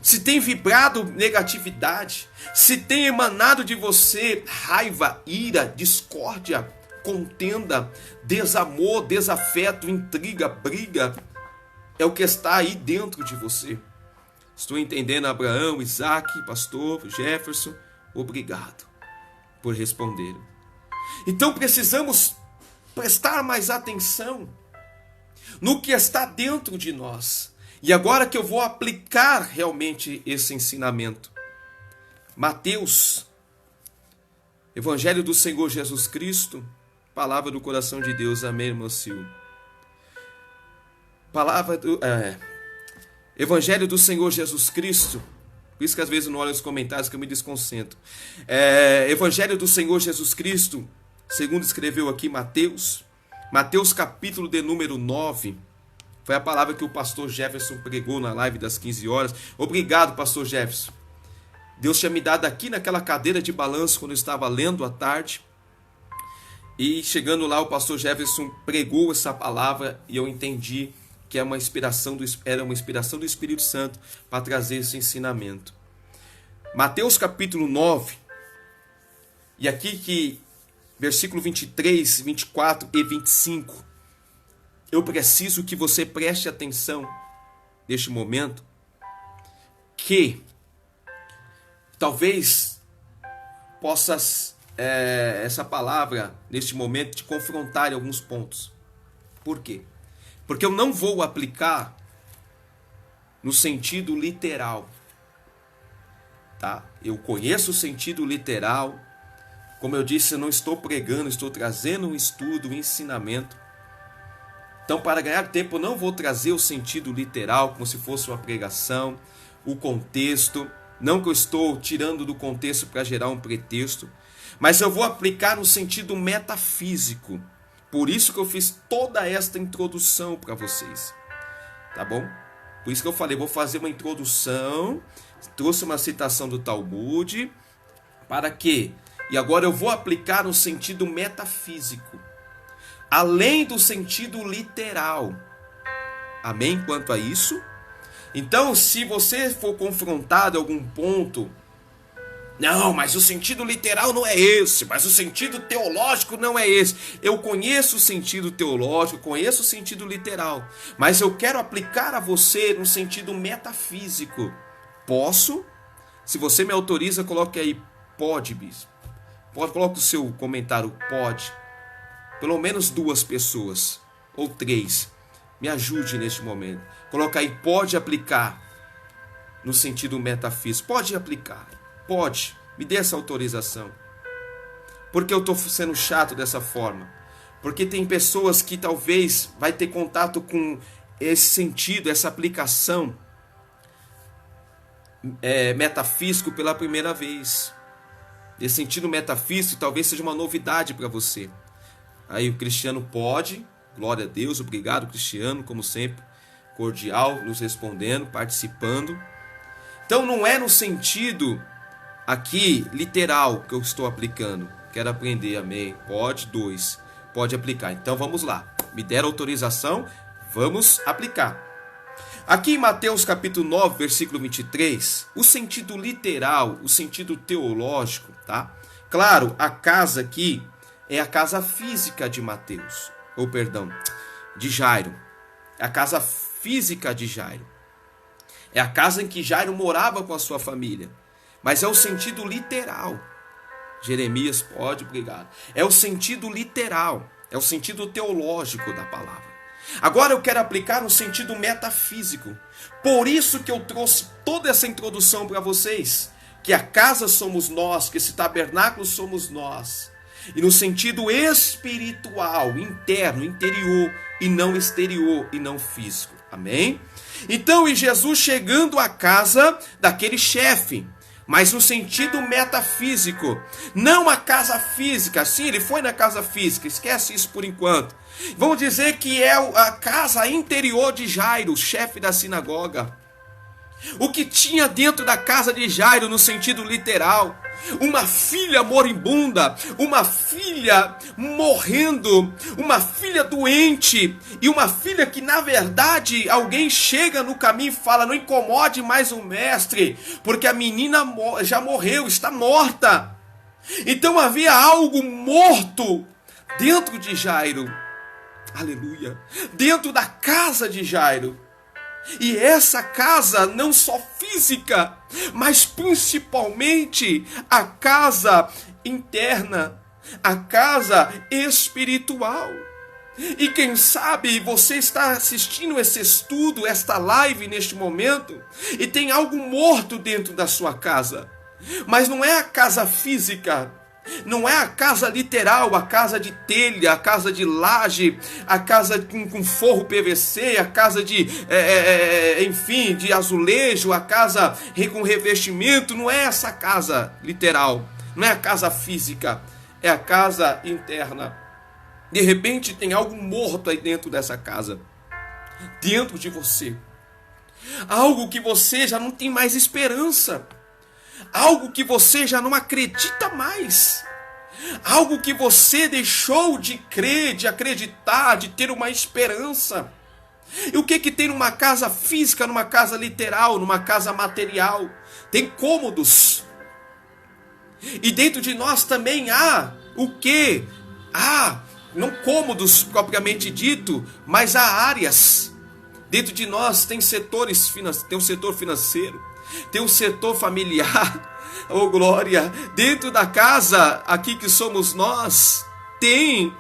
Se tem vibrado negatividade, se tem emanado de você raiva, ira, discórdia, contenda, desamor, desafeto, intriga, briga, é o que está aí dentro de você. Estou entendendo, Abraão, Isaac, pastor, Jefferson, obrigado por responder. Então precisamos prestar mais atenção no que está dentro de nós. E agora que eu vou aplicar realmente esse ensinamento. Mateus, Evangelho do Senhor Jesus Cristo, palavra do coração de Deus, amém, irmão Sil. Evangelho do Senhor Jesus Cristo, por isso que às vezes eu não olho os comentários que eu me desconcentro. Evangelho do Senhor Jesus Cristo, segundo escreveu aqui Mateus, capítulo de número 9, foi a palavra que o pastor Jefferson pregou na live das 15 horas. Obrigado, pastor Jefferson. Deus tinha me dado aqui naquela cadeira de balanço quando eu estava lendo à tarde. E chegando lá, o pastor Jefferson pregou essa palavra e eu entendi que era uma inspiração do Espírito Santo para trazer esse ensinamento. Mateus capítulo 9, e aqui que versículo 23, 24 e 25, eu preciso que você preste atenção neste momento, que talvez possas essa palavra neste momento te confrontar em alguns pontos. Por quê? Porque eu não vou aplicar no sentido literal, tá? Eu conheço o sentido literal. Como eu disse, eu não estou pregando, estou trazendo um estudo, um ensinamento. Então, para ganhar tempo, eu não vou trazer o sentido literal, como se fosse uma pregação, o contexto. Não que eu estou tirando do contexto para gerar um pretexto, mas eu vou aplicar no sentido metafísico. Por isso que eu fiz toda esta introdução para vocês. Tá bom? Por isso que eu falei, vou fazer uma introdução, trouxe uma citação do Talmud, para quê? E agora eu vou aplicar no sentido metafísico, além do sentido literal. Amém? Quanto a isso? Então, se você for confrontado em algum ponto, não, mas o sentido literal não é esse, mas o sentido teológico não é esse. Eu conheço o sentido teológico, conheço o sentido literal, mas eu quero aplicar a você no sentido metafísico. Posso? Se você me autoriza, coloque aí, pode, bispo. Coloque o seu comentário, pode. Pelo menos 2 pessoas, ou 3. Me ajude neste momento. Coloca aí, pode aplicar no sentido metafísico. Pode aplicar. Pode. Me dê essa autorização. Porque eu estou sendo chato dessa forma? Porque tem pessoas que talvez vai ter contato com esse sentido, essa aplicação metafísico pela primeira vez. Esse sentido metafísico talvez seja uma novidade para você. Aí o Cristiano pode, glória a Deus, obrigado Cristiano, como sempre, cordial, nos respondendo, participando. Então não é no sentido aqui literal que eu estou aplicando. Quero aprender, amém. Pode, dois, pode aplicar. Então vamos lá, me deram autorização, vamos aplicar. Aqui em Mateus capítulo 9, versículo 23, o sentido literal, o sentido teológico, tá? Claro, a casa aqui é a casa física de Mateus, ou perdão, de Jairo. É a casa física de Jairo. É a casa em que Jairo morava com a sua família. Mas é o sentido literal. Jeremias, pode, obrigado. É o sentido literal, é o sentido teológico da palavra. Agora eu quero aplicar no sentido metafísico. Por isso que eu trouxe toda essa introdução para vocês. Que a casa somos nós, que esse tabernáculo somos nós. E no sentido espiritual, interno, interior, e não exterior, e não físico. Amém? Então, e Jesus chegando à casa daquele chefe, mas no sentido metafísico, não a casa física. Sim, ele foi na casa física, esquece isso por enquanto. Vamos dizer que é a casa interior de Jairo, chefe da sinagoga. O que tinha dentro da casa de Jairo no sentido literal? Uma filha moribunda, uma filha morrendo, uma filha doente, e uma filha que na verdade alguém chega no caminho e fala: não incomode mais o mestre, porque a menina já morreu, está morta. Então havia algo morto dentro de Jairo, aleluia, dentro da casa de Jairo. E essa casa não só física, mas principalmente a casa interna, a casa espiritual. E quem sabe você está assistindo esse estudo, esta live neste momento, e tem algo morto dentro da sua casa. Mas não é a casa física, não é a casa literal, a casa de telha, a casa de laje, a casa com forro PVC, a casa de, enfim, de azulejo, a casa com revestimento. Não é essa casa literal, não é a casa física, é a casa interna. De repente tem algo morto aí dentro dessa casa, dentro de você. Algo que você já não tem mais esperança. Algo que você já não acredita mais. Algo que você deixou de crer, de acreditar, de ter uma esperança. E o que tem numa casa física, numa casa literal, numa casa material? Tem cômodos. E dentro de nós também há o quê? Não cômodos propriamente dito, mas há áreas. Dentro de nós tem setores, tem um setor financeiro, tem um setor familiar. Oh glória, dentro da casa aqui que somos nós, tem,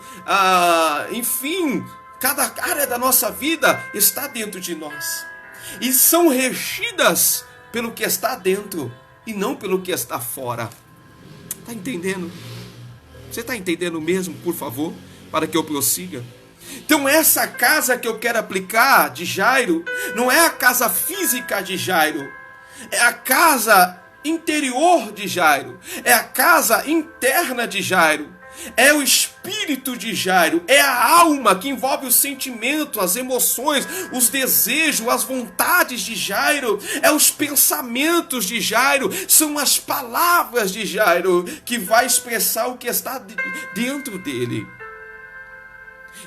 enfim, cada área da nossa vida está dentro de nós. E são regidas pelo que está dentro e não pelo que está fora. Está entendendo? Você está entendendo mesmo, por favor, para que eu prossiga? Então essa casa que eu quero aplicar de Jairo, não é a casa física de Jairo, é a casa interior de Jairo, é a casa interna de Jairo, é o espírito de Jairo, é a alma que envolve o sentimento, as emoções, os desejos, as vontades de Jairo, é os pensamentos de Jairo, são as palavras de Jairo que vai expressar o que está dentro dele.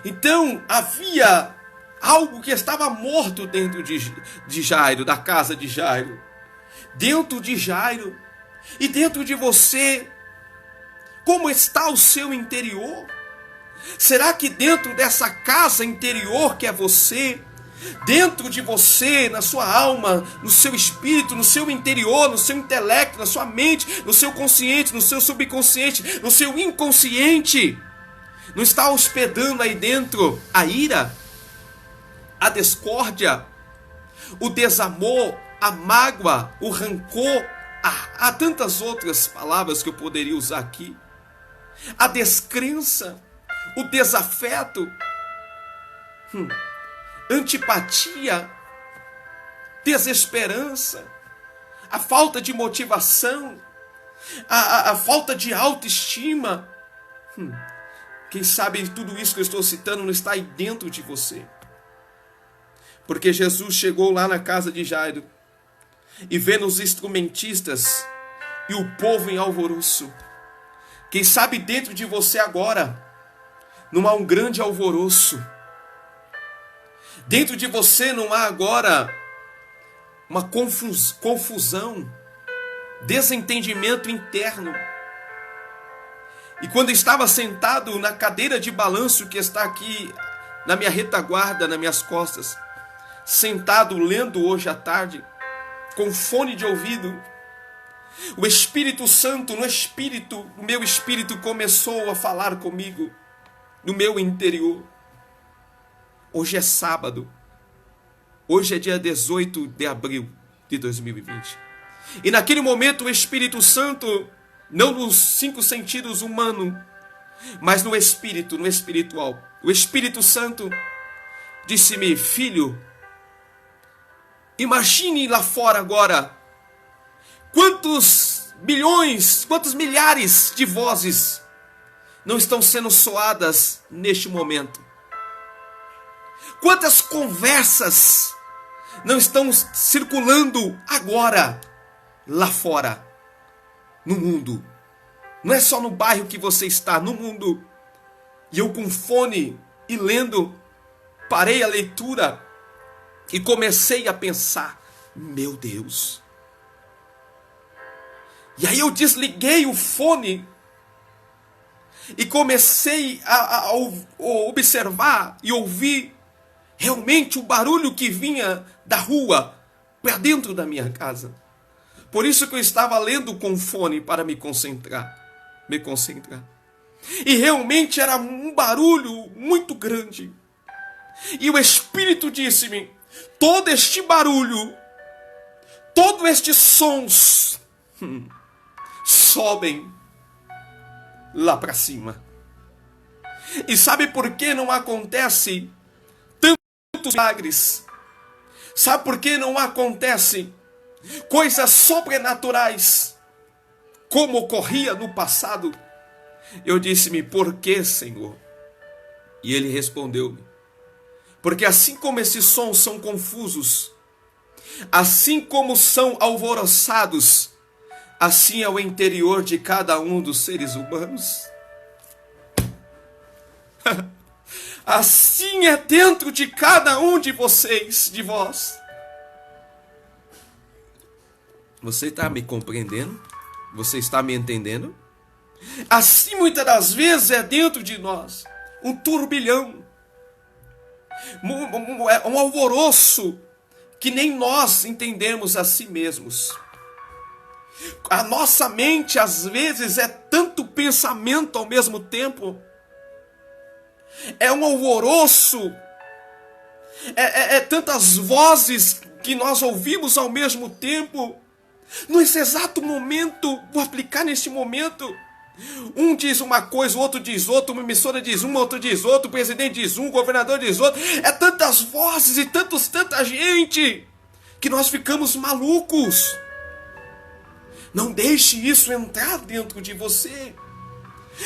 Então havia algo que estava morto dentro de Jairo, da casa de Jairo. Dentro de Jairo e dentro de você, como está o seu interior? Será que dentro dessa casa interior que é você, dentro de você, na sua alma, no seu espírito, no seu interior, no seu intelecto, na sua mente, no seu consciente, no seu subconsciente, no seu inconsciente, não está hospedando aí dentro a ira, a discórdia, o desamor, a mágoa, o rancor? Há tantas outras palavras que eu poderia usar aqui. A descrença, o desafeto, antipatia, desesperança, a falta de motivação, a falta de autoestima. Quem sabe tudo isso que eu estou citando não está aí dentro de você. Porque Jesus chegou lá na casa de Jairo e vendo os instrumentistas e o povo em alvoroço. Quem sabe dentro de você agora não há um grande alvoroço. Dentro de você não há agora uma confusão, desentendimento interno. E quando estava sentado na cadeira de balanço que está aqui na minha retaguarda, nas minhas costas, sentado lendo hoje à tarde, com fone de ouvido, o Espírito Santo, o meu espírito começou a falar comigo, no meu interior. Hoje é sábado, hoje é dia 18 de abril de 2020. E naquele momento o Espírito Santo, não nos 5 sentidos humanos, mas no espírito, no espiritual, o Espírito Santo disse-me: filho, imagine lá fora agora, quantos bilhões, quantos milhares de vozes não estão sendo soadas neste momento. Quantas conversas não estão circulando agora lá fora, no mundo. Não é só no bairro que você está, no mundo. E eu com fone e lendo, parei a leitura e comecei a pensar: meu Deus. E aí eu desliguei o fone e comecei a observar e ouvir realmente o barulho que vinha da rua para dentro da minha casa. Por isso que eu estava lendo com fone para me concentrar. E realmente era um barulho muito grande. E o Espírito disse-me: todo este barulho, todos estes sons sobem lá para cima. E sabe por que não acontece tantos milagres? Sabe por que não acontece coisas sobrenaturais como ocorria no passado? Eu disse-me: por que, Senhor? E ele respondeu-me: porque assim como esses sons são confusos, assim como são alvoroçados, assim é o interior de cada um dos seres humanos. Assim é dentro de cada um de vocês, de vós. Você está me compreendendo? Você está me entendendo? Assim muitas das vezes é dentro de nós um turbilhão, um alvoroço que nem nós entendemos a si mesmos. A nossa mente às vezes é tanto pensamento ao mesmo tempo, é um alvoroço, é tantas vozes que nós ouvimos ao mesmo tempo. Nesse exato momento, vou aplicar neste momento, um diz uma coisa, o outro diz outra, uma emissora diz uma, outro diz outra, o presidente diz um, o governador diz outro. É tantas vozes e tanta gente que nós ficamos malucos. Não deixe isso entrar dentro de você.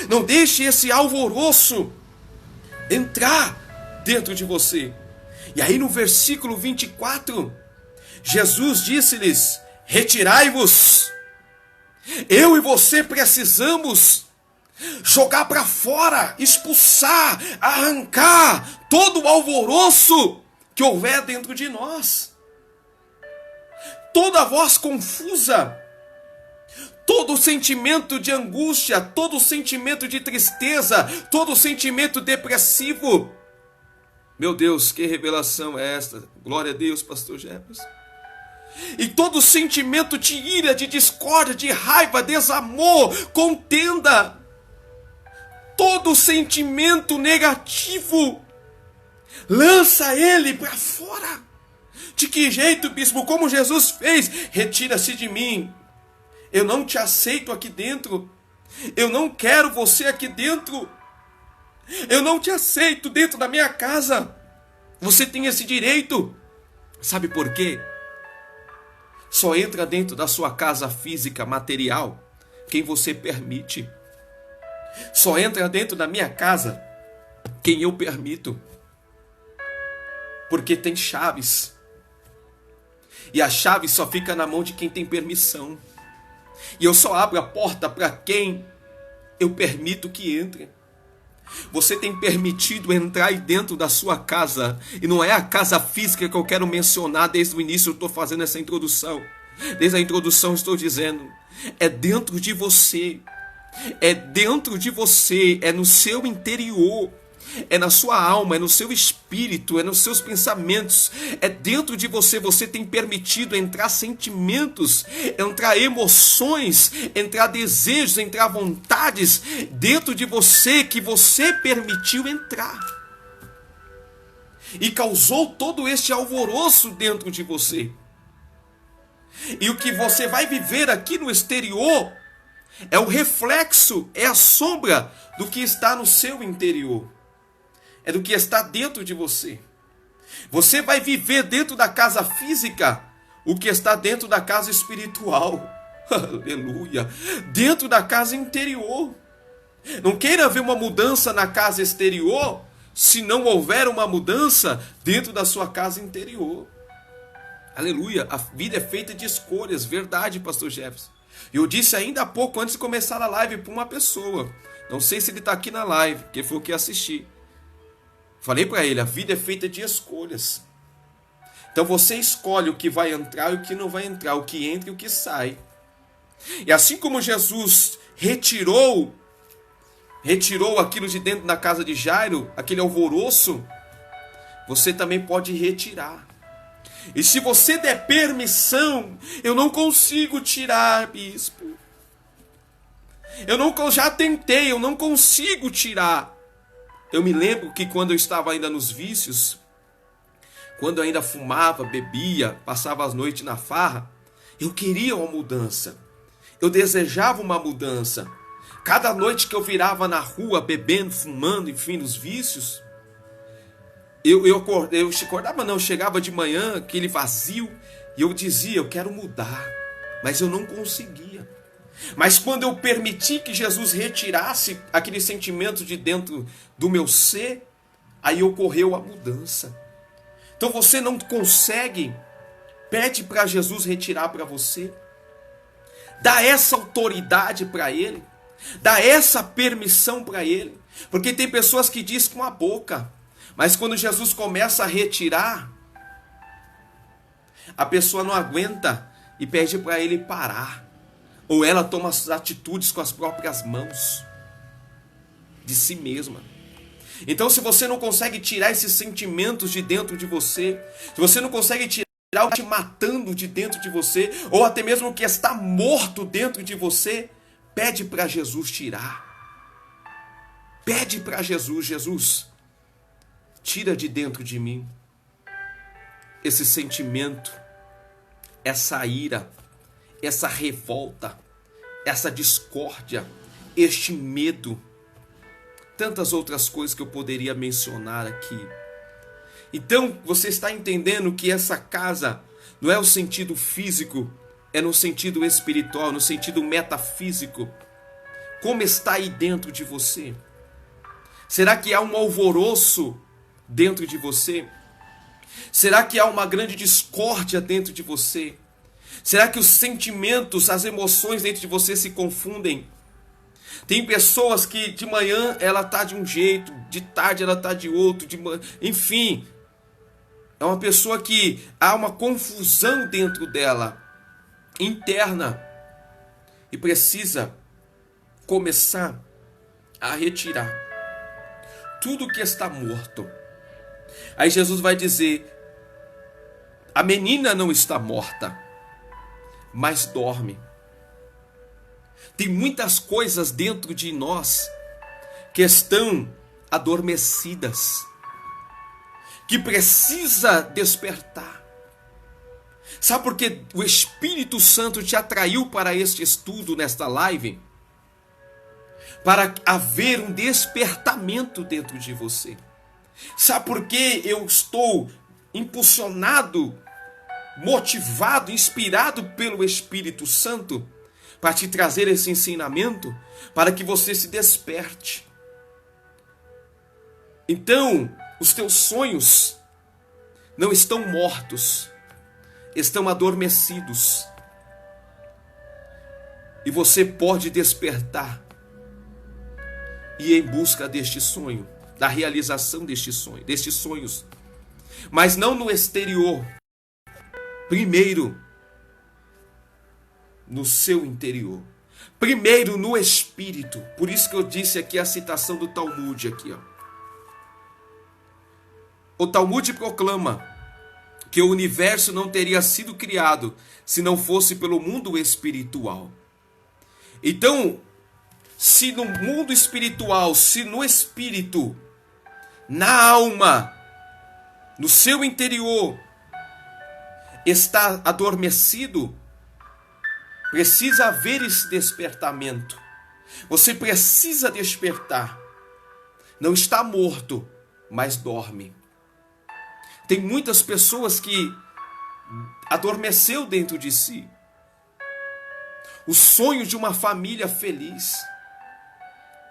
Não deixe esse alvoroço entrar dentro de você. E aí no versículo 24, Jesus disse-lhes: retirai-vos. Eu e você precisamos jogar para fora, expulsar, arrancar todo o alvoroço que houver dentro de nós. Toda voz confusa, todo sentimento de angústia, todo sentimento de tristeza, todo sentimento depressivo. Meu Deus, que revelação é esta? Glória a Deus, pastor Jefferson. E todo sentimento de ira, de discórdia, de raiva, desamor, contenda, todo sentimento negativo, lança ele para fora. De que jeito, bispo? Como Jesus fez? Retira-se de mim. Eu não te aceito aqui dentro. Eu não quero você aqui dentro. Eu não te aceito dentro da minha casa. Você tem esse direito. Sabe por quê? Só entra dentro da sua casa física, material, quem você permite. Só entra dentro da minha casa quem eu permito. Porque tem chaves. E a chave só fica na mão de quem tem permissão. E eu só abro a porta para quem eu permito que entre. Você tem permitido entrar aí dentro da sua casa. E não é a casa física que eu quero mencionar desde o início. Eu estou fazendo essa introdução. Desde a introdução eu estou dizendo. É dentro de você. É dentro de você. É no seu interior. É na sua alma, é no seu espírito, é nos seus pensamentos, é dentro de você. Você tem permitido entrar sentimentos, entrar emoções, entrar desejos, entrar vontades dentro de você que você permitiu entrar. E causou todo este alvoroço dentro de você. E o que você vai viver aqui no exterior é o reflexo, é a sombra do que está no seu interior. É do que está dentro de você. Você vai viver dentro da casa física o que está dentro da casa espiritual. Aleluia! Dentro da casa interior. Não queira ver uma mudança na casa exterior se não houver uma mudança dentro da sua casa interior. Aleluia! A vida é feita de escolhas. Verdade, pastor Jefferson. Eu disse ainda há pouco, antes de começar a live, para uma pessoa. Não sei se ele está aqui na live, porque foi o que assisti. Falei para ele, a vida é feita de escolhas. Então você escolhe o que vai entrar e o que não vai entrar, o que entra e o que sai. E assim como Jesus retirou aquilo de dentro da casa de Jairo, aquele alvoroço, você também pode retirar. E se você der permissão, eu não consigo tirar, bispo. Já tentei, eu não consigo tirar. Eu me lembro que quando eu estava ainda nos vícios, quando eu ainda fumava, bebia, passava as noites na farra, eu queria uma mudança. Eu desejava uma mudança. Cada noite que eu virava na rua, bebendo, fumando, enfim, nos vícios, eu acordava não, eu chegava de manhã, aquele vazio, e eu dizia, eu quero mudar, mas eu não conseguia. Mas quando eu permiti que Jesus retirasse aquele sentimento de dentro do meu ser, aí ocorreu a mudança. Então você não consegue, pede para Jesus retirar para você, dá essa autoridade para Ele, dá essa permissão para Ele, porque tem pessoas que dizem com a boca, mas quando Jesus começa a retirar, a pessoa não aguenta e pede para Ele parar. Ou ela toma as atitudes com as próprias mãos de si mesma. Então, se você não consegue tirar esses sentimentos de dentro de você, se você não consegue tirar o que está te matando de dentro de você, ou até mesmo o que está morto dentro de você, pede para Jesus tirar. Pede para Jesus, Jesus, tira de dentro de mim esse sentimento, essa ira, essa revolta, essa discórdia, este medo, tantas outras coisas que eu poderia mencionar aqui. Então, você está entendendo que essa casa não é o sentido físico, é no sentido espiritual, no sentido metafísico. Como está aí dentro de você? Será que há um alvoroço dentro de você? Será que há uma grande discórdia dentro de você? Será que os sentimentos, as emoções dentro de você se confundem? Tem pessoas que de manhã ela está de um jeito, de tarde ela está de outro, enfim. É uma pessoa que há uma confusão dentro dela, interna, e precisa começar a retirar tudo que está morto. Aí Jesus vai dizer, a menina não está morta, mas dorme. Tem muitas coisas dentro de nós que estão adormecidas, que precisa despertar. Sabe por que o Espírito Santo te atraiu para este estudo nesta live? Para haver um despertamento dentro de você. Sabe por que eu estou impulsionado motivado, inspirado pelo Espírito Santo para te trazer esse ensinamento, para que você se desperte. Então, os teus sonhos não estão mortos, estão adormecidos. E você pode despertar e ir em busca deste sonho, da realização deste sonho, destes sonhos. Mas não no exterior. Primeiro, no seu interior. Primeiro, no espírito. Por isso que eu disse aqui a citação do Talmud aqui, ó. O Talmud proclama que o universo não teria sido criado se não fosse pelo mundo espiritual. Então, se no mundo espiritual, se no espírito, na alma, no seu interior, está adormecido, precisa haver esse despertamento. Você precisa despertar. Não está morto, mas dorme. Tem muitas pessoas que adormeceu dentro de si o sonho de uma família feliz.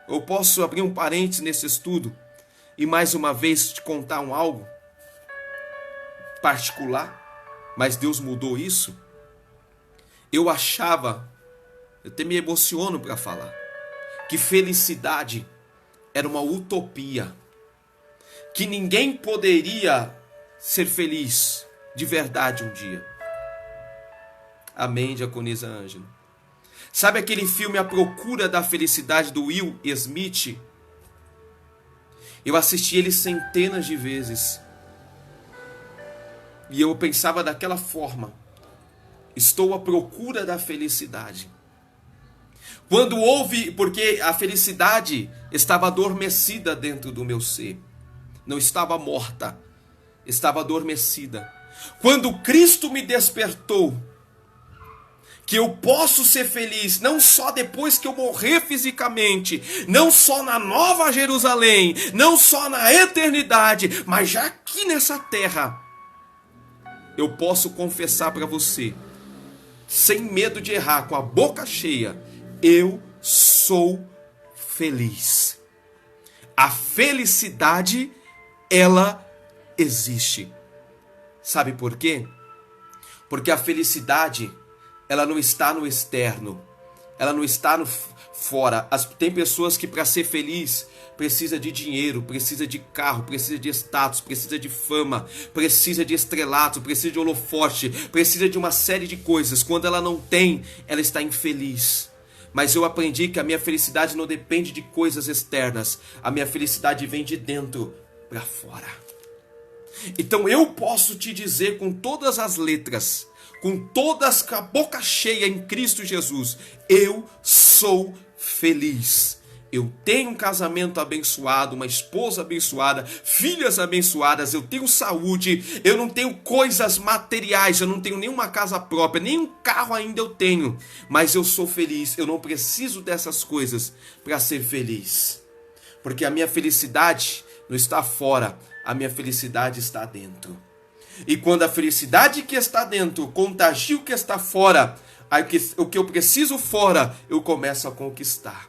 Eu posso abrir um parênteses nesse estudo e mais uma vez te contar algo particular, mas Deus mudou isso. Eu achava, eu até me emociono para falar, que felicidade era uma utopia, que ninguém poderia ser feliz de verdade um dia. Amém, diaconisa Ângela? Sabe aquele filme A Procura da Felicidade, do Will Smith? Eu assisti ele centenas de vezes. E eu pensava daquela forma. Estou à procura da felicidade. Quando houve, porque a felicidade estava adormecida dentro do meu ser. Não estava morta, estava adormecida. Quando Cristo me despertou, que eu posso ser feliz, não só depois que eu morrer fisicamente, não só na Nova Jerusalém, não só na eternidade, mas já aqui nessa terra, eu posso confessar para você, sem medo de errar, com a boca cheia, eu sou feliz. A felicidade, ela existe. Sabe por quê? Porque a felicidade, ela não está no externo, ela não está no fora. Tem pessoas que para ser feliz precisa de dinheiro, precisa de carro, precisa de status, precisa de fama, precisa de estrelato, precisa de holofote, precisa de uma série de coisas. Quando ela não tem, ela está infeliz. Mas eu aprendi que a minha felicidade não depende de coisas externas, a minha felicidade vem de dentro para fora. Então eu posso te dizer com todas as letras, com a boca cheia em Cristo Jesus, eu sou feliz. Eu tenho um casamento abençoado, uma esposa abençoada, filhas abençoadas, eu tenho saúde, eu não tenho coisas materiais, eu não tenho nenhuma casa própria, nem um carro ainda eu tenho, mas eu sou feliz, eu não preciso dessas coisas para ser feliz, porque a minha felicidade não está fora, a minha felicidade está dentro. E quando a felicidade que está dentro contagia o que está fora, o que eu preciso fora, eu começo a conquistar.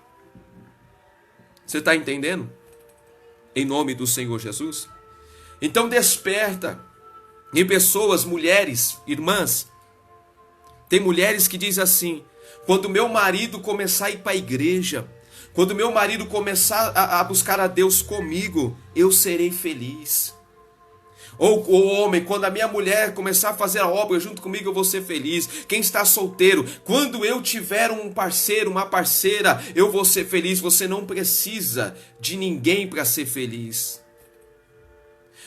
Você está entendendo? Em nome do Senhor Jesus. Então desperta. E pessoas, mulheres, irmãs, tem mulheres que dizem assim: quando meu marido começar a ir para a igreja, quando meu marido começar a buscar a Deus comigo, eu serei feliz. Ou o homem, quando a minha mulher começar a fazer a obra junto comigo, eu vou ser feliz. Quem está solteiro, quando eu tiver um parceiro, uma parceira, eu vou ser feliz. Você não precisa de ninguém para ser feliz.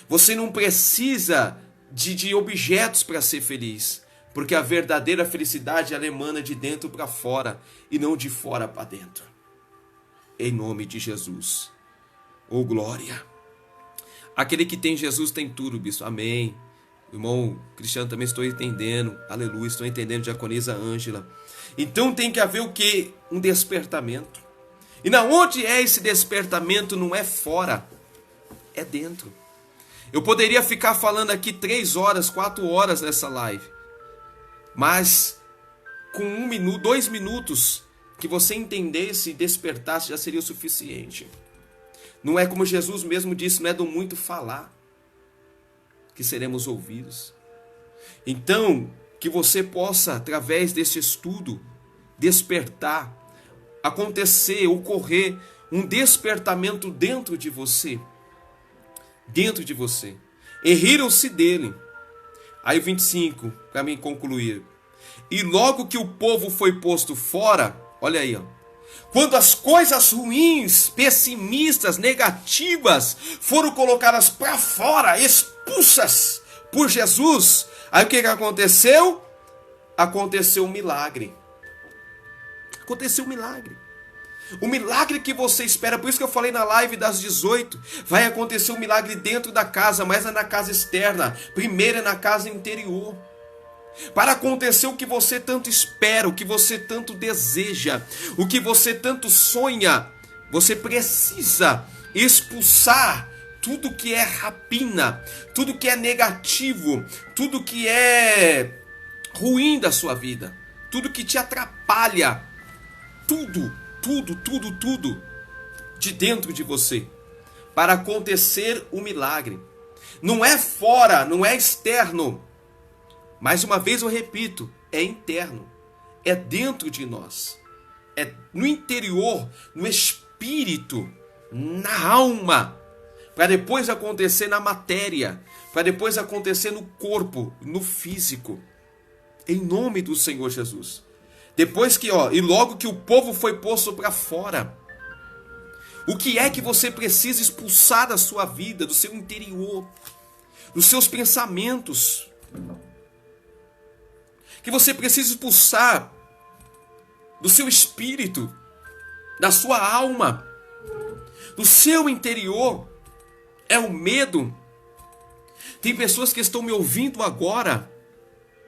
Você não precisa de objetos para ser feliz. Porque a verdadeira felicidade, ela emana de dentro para fora e não de fora para dentro. Em nome de Jesus. Oh, glória! Aquele que tem Jesus tem tudo, bispo. Amém. Irmão Cristiano, também estou entendendo. Aleluia, estou entendendo, diaconisa Ângela. Então tem que haver o quê? Um despertamento. E na onde é esse despertamento? Não é fora, é dentro. Eu poderia ficar falando aqui 3 horas, 4 horas nessa live. Mas com 1 minuto, 2 minutos que você entendesse e despertasse já seria o suficiente. Não é como Jesus mesmo disse, não é do muito falar que seremos ouvidos. Então, que você possa, através desse estudo, despertar, acontecer, ocorrer um despertamento dentro de você. Dentro de você. E riram-se dele. Aí 25, para mim concluir. E logo que o povo foi posto fora, olha aí, ó, quando as coisas ruins, pessimistas, negativas foram colocadas para fora, expulsas por Jesus, aí o que aconteceu? Aconteceu um milagre. Aconteceu um milagre. O milagre que você espera, por isso que eu falei na live das 18, vai acontecer um milagre dentro da casa, mas é na casa externa. Primeiro é na casa interior. Para acontecer o que você tanto espera, o que você tanto deseja, o que você tanto sonha, você precisa expulsar tudo que é rapina, tudo que é negativo, tudo que é ruim da sua vida, tudo que te atrapalha, tudo de dentro de você, para acontecer o milagre. Não é fora, não é externo. Mais uma vez eu repito, é interno, é dentro de nós, é no interior, no espírito, na alma, para depois acontecer na matéria, para depois acontecer no corpo, no físico, em nome do Senhor Jesus. Depois que, e logo que o povo foi posto para fora, o que é que você precisa expulsar da sua vida, do seu interior, dos seus pensamentos? Que você precisa expulsar do seu espírito, da sua alma, do seu interior, é o medo. Tem pessoas que estão me ouvindo agora,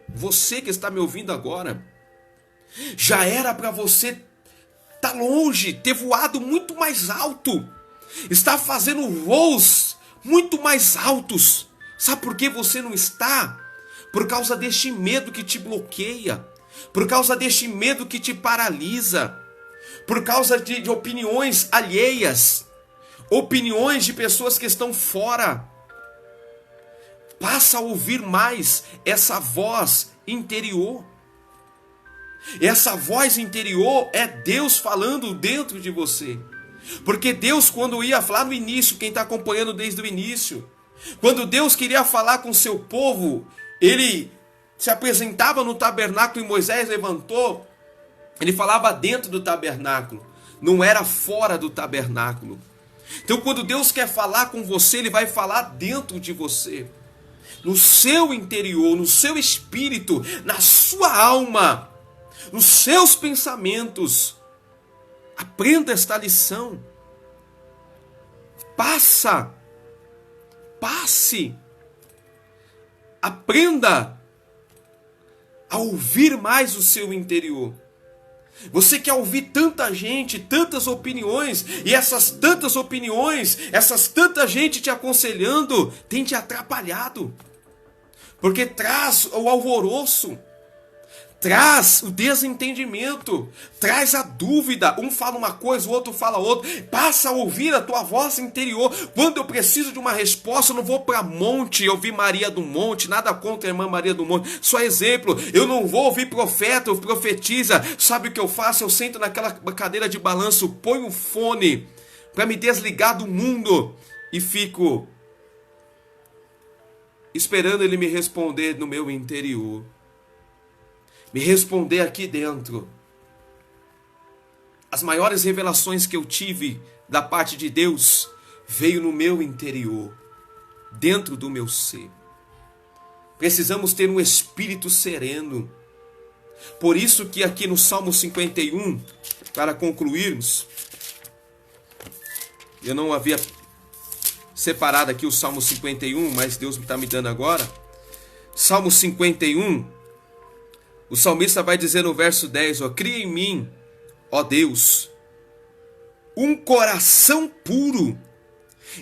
você que está me ouvindo agora, já era para você estar longe, ter voado muito mais alto, está fazendo voos muito mais altos. Sabe por que você não está? Por causa deste medo que te bloqueia, por causa deste medo que te paralisa, por causa de opiniões alheias, opiniões de pessoas que estão fora. Passa a ouvir mais essa voz interior. Essa voz interior é Deus falando dentro de você. Porque Deus, quando ia falar no início, quem está acompanhando desde o início, quando Deus queria falar com o seu povo, Ele se apresentava no tabernáculo e Moisés levantou. Ele falava dentro do tabernáculo, não era fora do tabernáculo. Então quando Deus quer falar com você, Ele vai falar dentro de você, no seu interior, no seu espírito, na sua alma, nos seus pensamentos. Aprenda esta lição. Passe. Aprenda a ouvir mais o seu interior. Você quer ouvir tanta gente, tantas opiniões, e essas tantas opiniões, essas tanta gente te aconselhando, tem te atrapalhado. Porque traz o alvoroço, traz o desentendimento, traz a dúvida. Um fala uma coisa, o outro fala outra. Passa a ouvir a tua voz interior. Quando eu preciso de uma resposta, eu não vou para monte ouvir Maria do Monte. Nada contra a irmã Maria do Monte. Só exemplo, eu não vou ouvir profeta ou profetiza. Sabe o que eu faço? Eu sento naquela cadeira de balanço, ponho um fone para me desligar do mundo e fico esperando ele me responder no meu interior. Me responder aqui dentro. As maiores revelações que eu tive da parte de Deus veio no meu interior, dentro do meu ser. Precisamos ter um espírito sereno. Por isso que aqui no Salmo 51, para concluirmos, eu não havia separado aqui o Salmo 51, mas Deus está me dando agora. Salmo 51, o salmista vai dizer no verso 10, cria em mim, ó Deus, um coração puro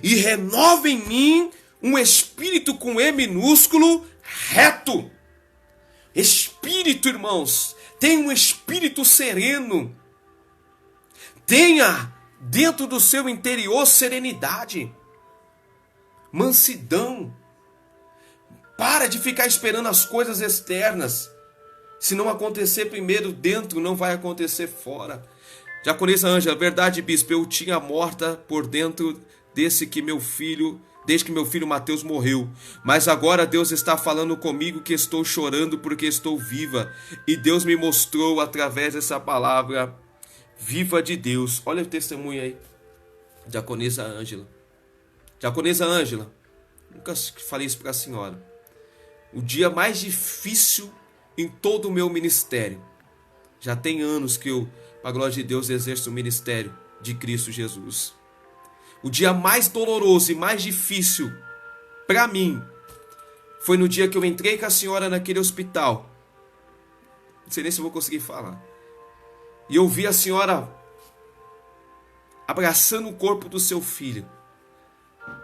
e renova em mim um espírito com E minúsculo reto. espírito, irmãos. Tenha um espírito sereno. Tenha dentro do seu interior serenidade, mansidão. Para de ficar esperando as coisas externas. Se não acontecer primeiro dentro, não vai acontecer fora. Diaconisa Ângela, verdade, bispo, eu tinha morta por dentro desde que meu filho Mateus morreu. Mas agora Deus está falando comigo que estou chorando porque estou viva. E Deus me mostrou através dessa palavra viva de Deus. Olha o testemunho aí. Diaconisa Ângela. Diaconisa Ângela, nunca falei isso para a senhora. O dia mais difícil em todo o meu ministério. Já tem anos que eu, para a glória de Deus, exerço o ministério de Cristo Jesus. O dia mais doloroso e mais difícil para mim foi no dia que eu entrei com a senhora naquele hospital. Não sei nem se eu vou conseguir falar. E eu vi a senhora abraçando o corpo do seu filho.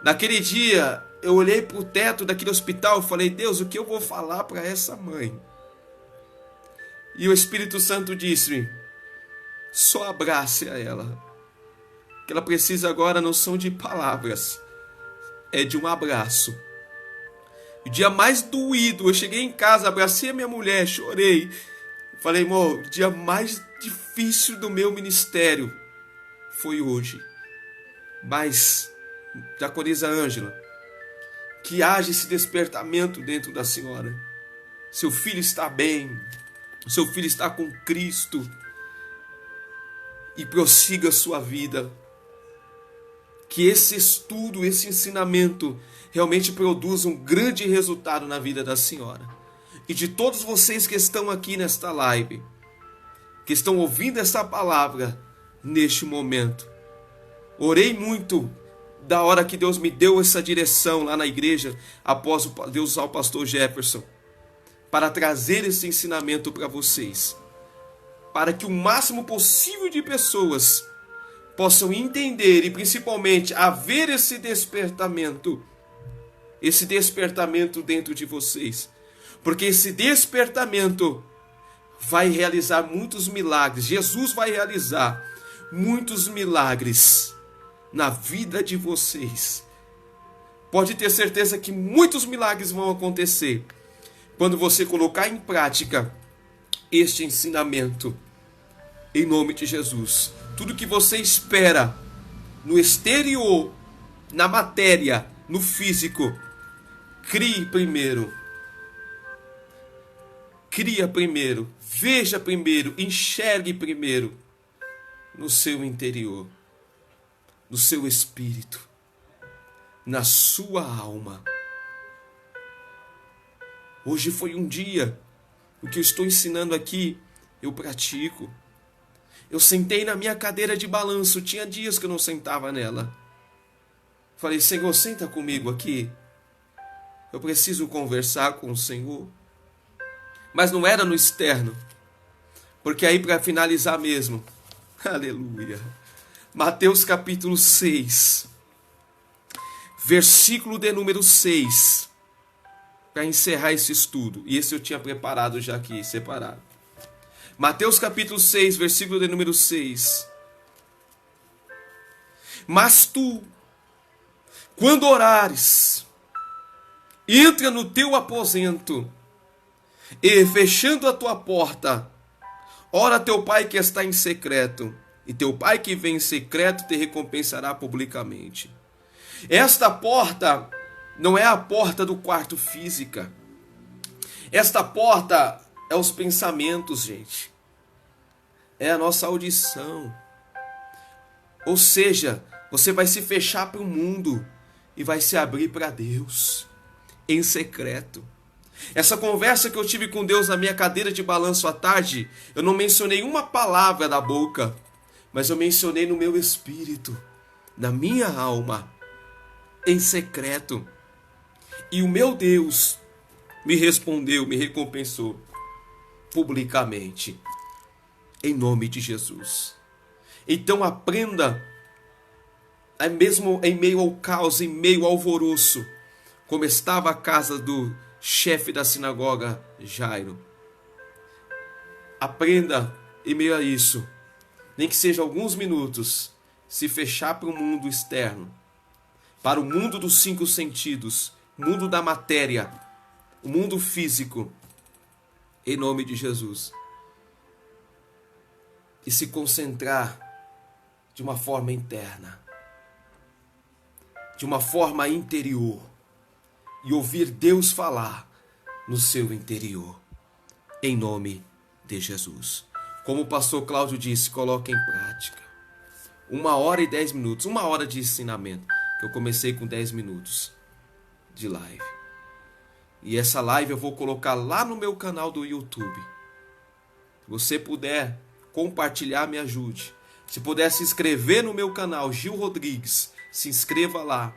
Naquele dia, eu olhei para o teto daquele hospital e falei, Deus, o que eu vou falar para essa mãe? E o Espírito Santo disse-me, só abrace a ela. O que ela precisa agora não são de palavras, é de um abraço. O dia mais doído, eu cheguei em casa, abracei a minha mulher, chorei. Falei, amor, o dia mais difícil do meu ministério foi hoje. Mas, diaconisa Ângela, que haja esse despertamento dentro da senhora. Seu filho está bem, seu filho está com Cristo. E prossiga a sua vida. Que esse estudo, esse ensinamento realmente produza um grande resultado na vida da senhora. E de todos vocês que estão aqui nesta live, que estão ouvindo essa palavra neste momento. Orei muito da hora que Deus me deu essa direção lá na igreja, após Deus usar o pastor Jefferson, para trazer esse ensinamento para vocês. Para que o máximo possível de pessoas possam entender e principalmente haver esse despertamento dentro de vocês. Porque esse despertamento vai realizar muitos milagres. Jesus vai realizar muitos milagres na vida de vocês. Pode ter certeza que muitos milagres vão acontecer quando você colocar em prática este ensinamento, em nome de Jesus. Tudo que você espera no exterior, na matéria, no físico, crie primeiro. Cria primeiro, veja primeiro, enxergue primeiro no seu interior, no seu espírito, na sua alma. Hoje foi um dia, o que eu estou ensinando aqui, eu pratico. Eu sentei na minha cadeira de balanço, tinha dias que eu não sentava nela. Falei, Senhor, senta comigo aqui. Eu preciso conversar com o Senhor. Mas não era no externo. Porque aí para finalizar mesmo, aleluia. Mateus capítulo 6, versículo de número 6. Para encerrar esse estudo. E esse eu tinha preparado já aqui, separado. Mateus capítulo 6, versículo de número 6. Mas tu, quando orares, entra no teu aposento e, fechando a tua porta, ora a teu pai que está em secreto, e teu pai que vem em secreto te recompensará publicamente. Esta porta não é a porta do quarto física. Esta porta é os pensamentos, gente. É a nossa audição. Ou seja, você vai se fechar para o mundo e vai se abrir para Deus em secreto. Essa conversa que eu tive com Deus na minha cadeira de balanço à tarde, eu não mencionei uma palavra da boca, mas eu mencionei no meu espírito, na minha alma, em secreto. E o meu Deus me respondeu, me recompensou publicamente, em nome de Jesus. Então aprenda, mesmo em meio ao caos, em meio ao alvoroço, como estava a casa do chefe da sinagoga, Jairo. Aprenda, em meio a isso, nem que seja alguns minutos, se fechar para o mundo externo, para o mundo dos 5 sentidos, mundo da matéria, o mundo físico, em nome de Jesus. E se concentrar de uma forma interna, de uma forma interior, e ouvir Deus falar no seu interior, em nome de Jesus. Como o pastor Cláudio disse, coloque em prática. 1h10, 1 hora de ensinamento, que eu comecei com 10 minutos de live. E essa live eu vou colocar lá no meu canal do YouTube. Se você puder compartilhar, me ajude. Se puder se inscrever no meu canal, Gil Rodrigues, se inscreva lá.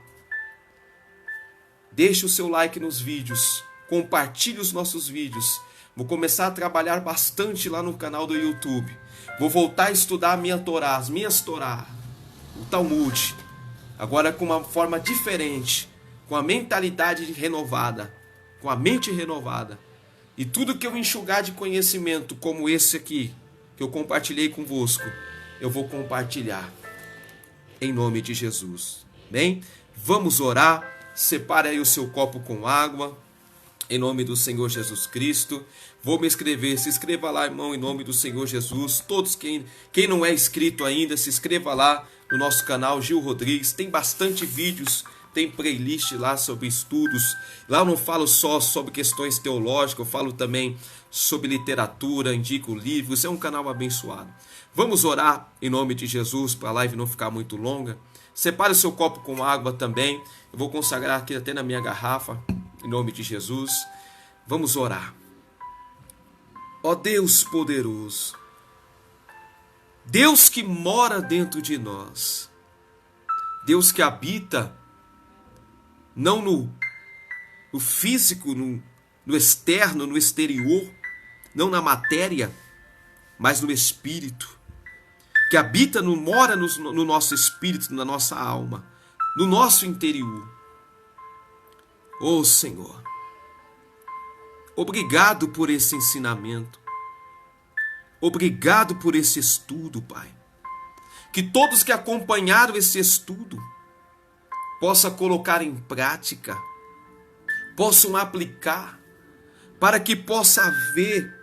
Deixe o seu like nos vídeos, compartilhe os nossos vídeos. Vou começar a trabalhar bastante lá no canal do YouTube. Vou voltar a estudar a minha Torá, as minhas Torá, o Talmud. Agora com uma forma diferente, com a mentalidade renovada, com a mente renovada. E tudo que eu enxugar de conhecimento, como esse aqui, que eu compartilhei convosco, eu vou compartilhar. Em nome de Jesus. Bem? Vamos orar. Separe aí o seu copo com água. Em nome do Senhor Jesus Cristo. Vou me inscrever. Se inscreva lá, irmão, em nome do Senhor Jesus. Todos, quem não é inscrito ainda, se inscreva lá no nosso canal Gil Rodrigues. Tem bastante vídeos, tem playlist lá sobre estudos. Lá eu não falo só sobre questões teológicas, eu falo também sobre literatura, indico livros. É um canal abençoado. Vamos orar em nome de Jesus para a live não ficar muito longa. Separe o seu copo com água também. Eu vou consagrar aqui até na minha garrafa, em nome de Jesus. Vamos orar. Ó Deus poderoso, Deus que mora dentro de nós, Deus que habita não no físico, no externo, no exterior, não na matéria, mas no espírito, que habita, mora no nosso espírito, na nossa alma, no nosso interior. Ó Senhor, obrigado por esse ensinamento. Obrigado por esse estudo, Pai. Que todos que acompanharam esse estudo possam colocar em prática, possam aplicar, para que possa haver,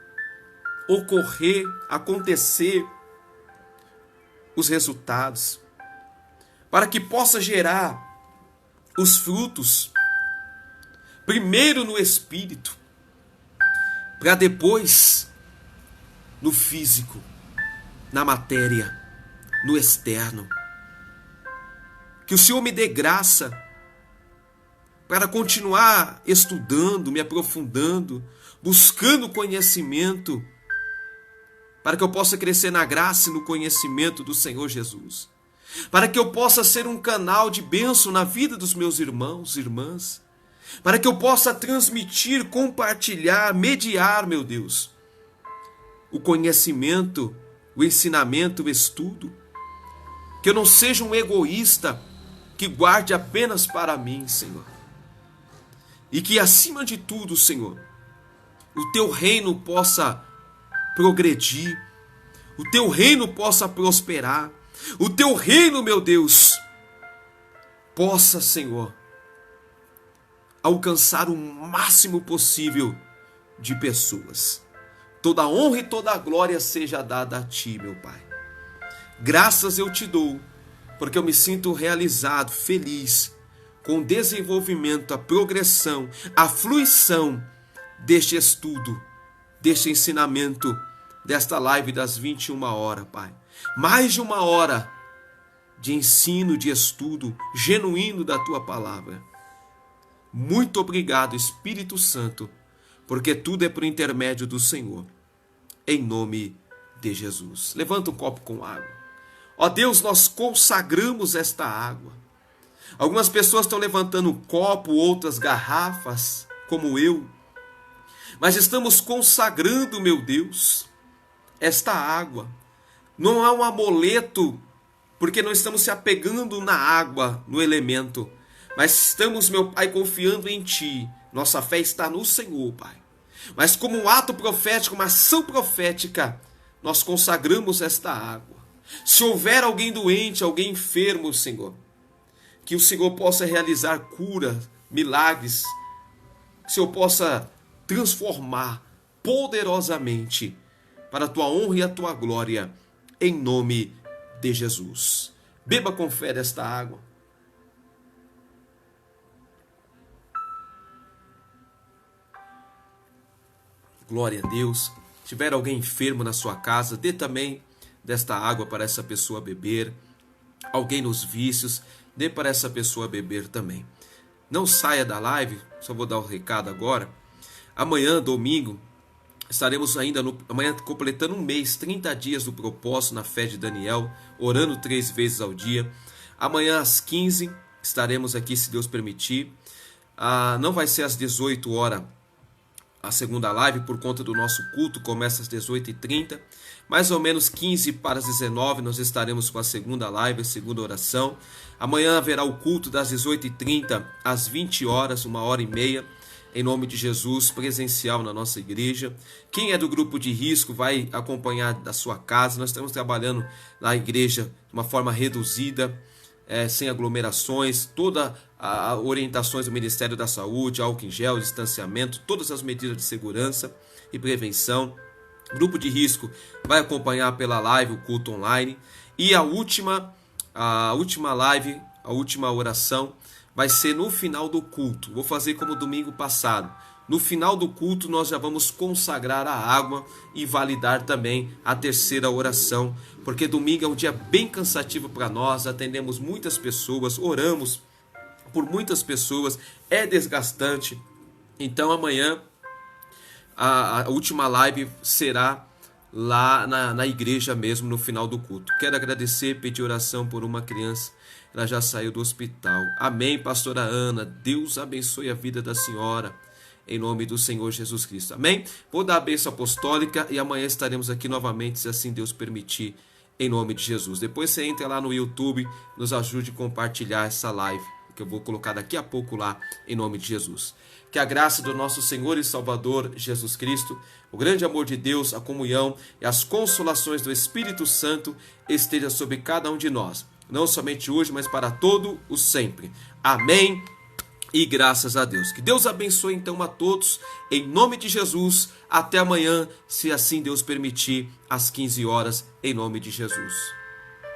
ocorrer, acontecer os resultados, para que possa gerar os frutos, primeiro no espírito, para depois no físico, na matéria, no externo. Que o Senhor me dê graça para continuar estudando, me aprofundando, buscando conhecimento, para que eu possa crescer na graça e no conhecimento do Senhor Jesus, para que eu possa ser um canal de bênção na vida dos meus irmãos e irmãs, para que eu possa transmitir, compartilhar, mediar, meu Deus, o conhecimento, o ensinamento, o estudo. Que eu não seja um egoísta que guarde apenas para mim, Senhor. E que acima de tudo, Senhor, o teu reino possa progredir, o teu reino possa prosperar, o teu reino, meu Deus, possa, Senhor, alcançar o máximo possível de pessoas. Toda honra e toda glória seja dada a Ti, meu Pai. Graças eu te dou, porque eu me sinto realizado, feliz, com o desenvolvimento, a progressão, a fruição deste estudo, deste ensinamento, desta live das 21 horas, Pai. Mais de 1 hora de ensino, de estudo genuíno da Tua Palavra. Muito obrigado, Espírito Santo, porque tudo é por intermédio do Senhor. Em nome de Jesus. Levanta um copo com água. Ó Deus, nós consagramos esta água. Algumas pessoas estão levantando um copo, outras garrafas, como eu. Mas estamos consagrando, meu Deus, esta água. Não é um amuleto, porque não estamos se apegando na água, no elemento. Mas estamos, meu Pai, confiando em Ti. Nossa fé está no Senhor, Pai. Mas como um ato profético, uma ação profética, nós consagramos esta água. Se houver alguém doente, alguém enfermo, Senhor, que o Senhor possa realizar cura, milagres, que o Senhor possa transformar poderosamente para a tua honra e a tua glória, em nome de Jesus. Beba com fé desta água. Glória a Deus. Se tiver alguém enfermo na sua casa, dê também desta água para essa pessoa beber. Alguém nos vícios, dê para essa pessoa beber também. Não saia da live, só vou dar o recado agora. Amanhã, domingo, estaremos ainda amanhã completando um mês, 30 dias do propósito na fé de Daniel, orando 3 vezes ao dia. Amanhã às 15 estaremos aqui, se Deus permitir. Não vai ser às 18 horas a segunda live, por conta do nosso culto, começa às 18h30. Mais ou menos 15 para as 19 nós estaremos com a segunda live, a segunda oração. Amanhã haverá o culto das 18h30 às 20 horas, 1h30, em nome de Jesus, presencial na nossa igreja. Quem é do grupo de risco vai acompanhar da sua casa. Nós estamos trabalhando na igreja de uma forma reduzida, sem aglomerações, todas as orientações do Ministério da Saúde, álcool em gel, distanciamento, todas as medidas de segurança e prevenção. Grupo de risco vai acompanhar pela live o culto online. E a última live, a última oração, vai ser no final do culto. Vou fazer como domingo passado. No final do culto nós já vamos consagrar a água e validar também a terceira oração, porque domingo é um dia bem cansativo para nós, atendemos muitas pessoas, oramos por muitas pessoas, é desgastante. Então amanhã a última live será lá na igreja mesmo, no final do culto. Quero agradecer, pedir oração por uma criança, ela já saiu do hospital. Amém, pastora Ana, Deus abençoe a vida da senhora, em nome do Senhor Jesus Cristo. Amém? Vou dar a bênção apostólica e amanhã estaremos aqui novamente, se assim Deus permitir, em nome de Jesus. Depois você entra lá no YouTube, nos ajude a compartilhar essa live, que eu vou colocar daqui a pouco lá, em nome de Jesus. Que a graça do nosso Senhor e Salvador Jesus Cristo, o grande amor de Deus, a comunhão e as consolações do Espírito Santo esteja sobre cada um de nós, não somente hoje, mas para todo o sempre. Amém. E graças a Deus. Que Deus abençoe então a todos, em nome de Jesus. Até amanhã, se assim Deus permitir, às 15 horas, em nome de Jesus.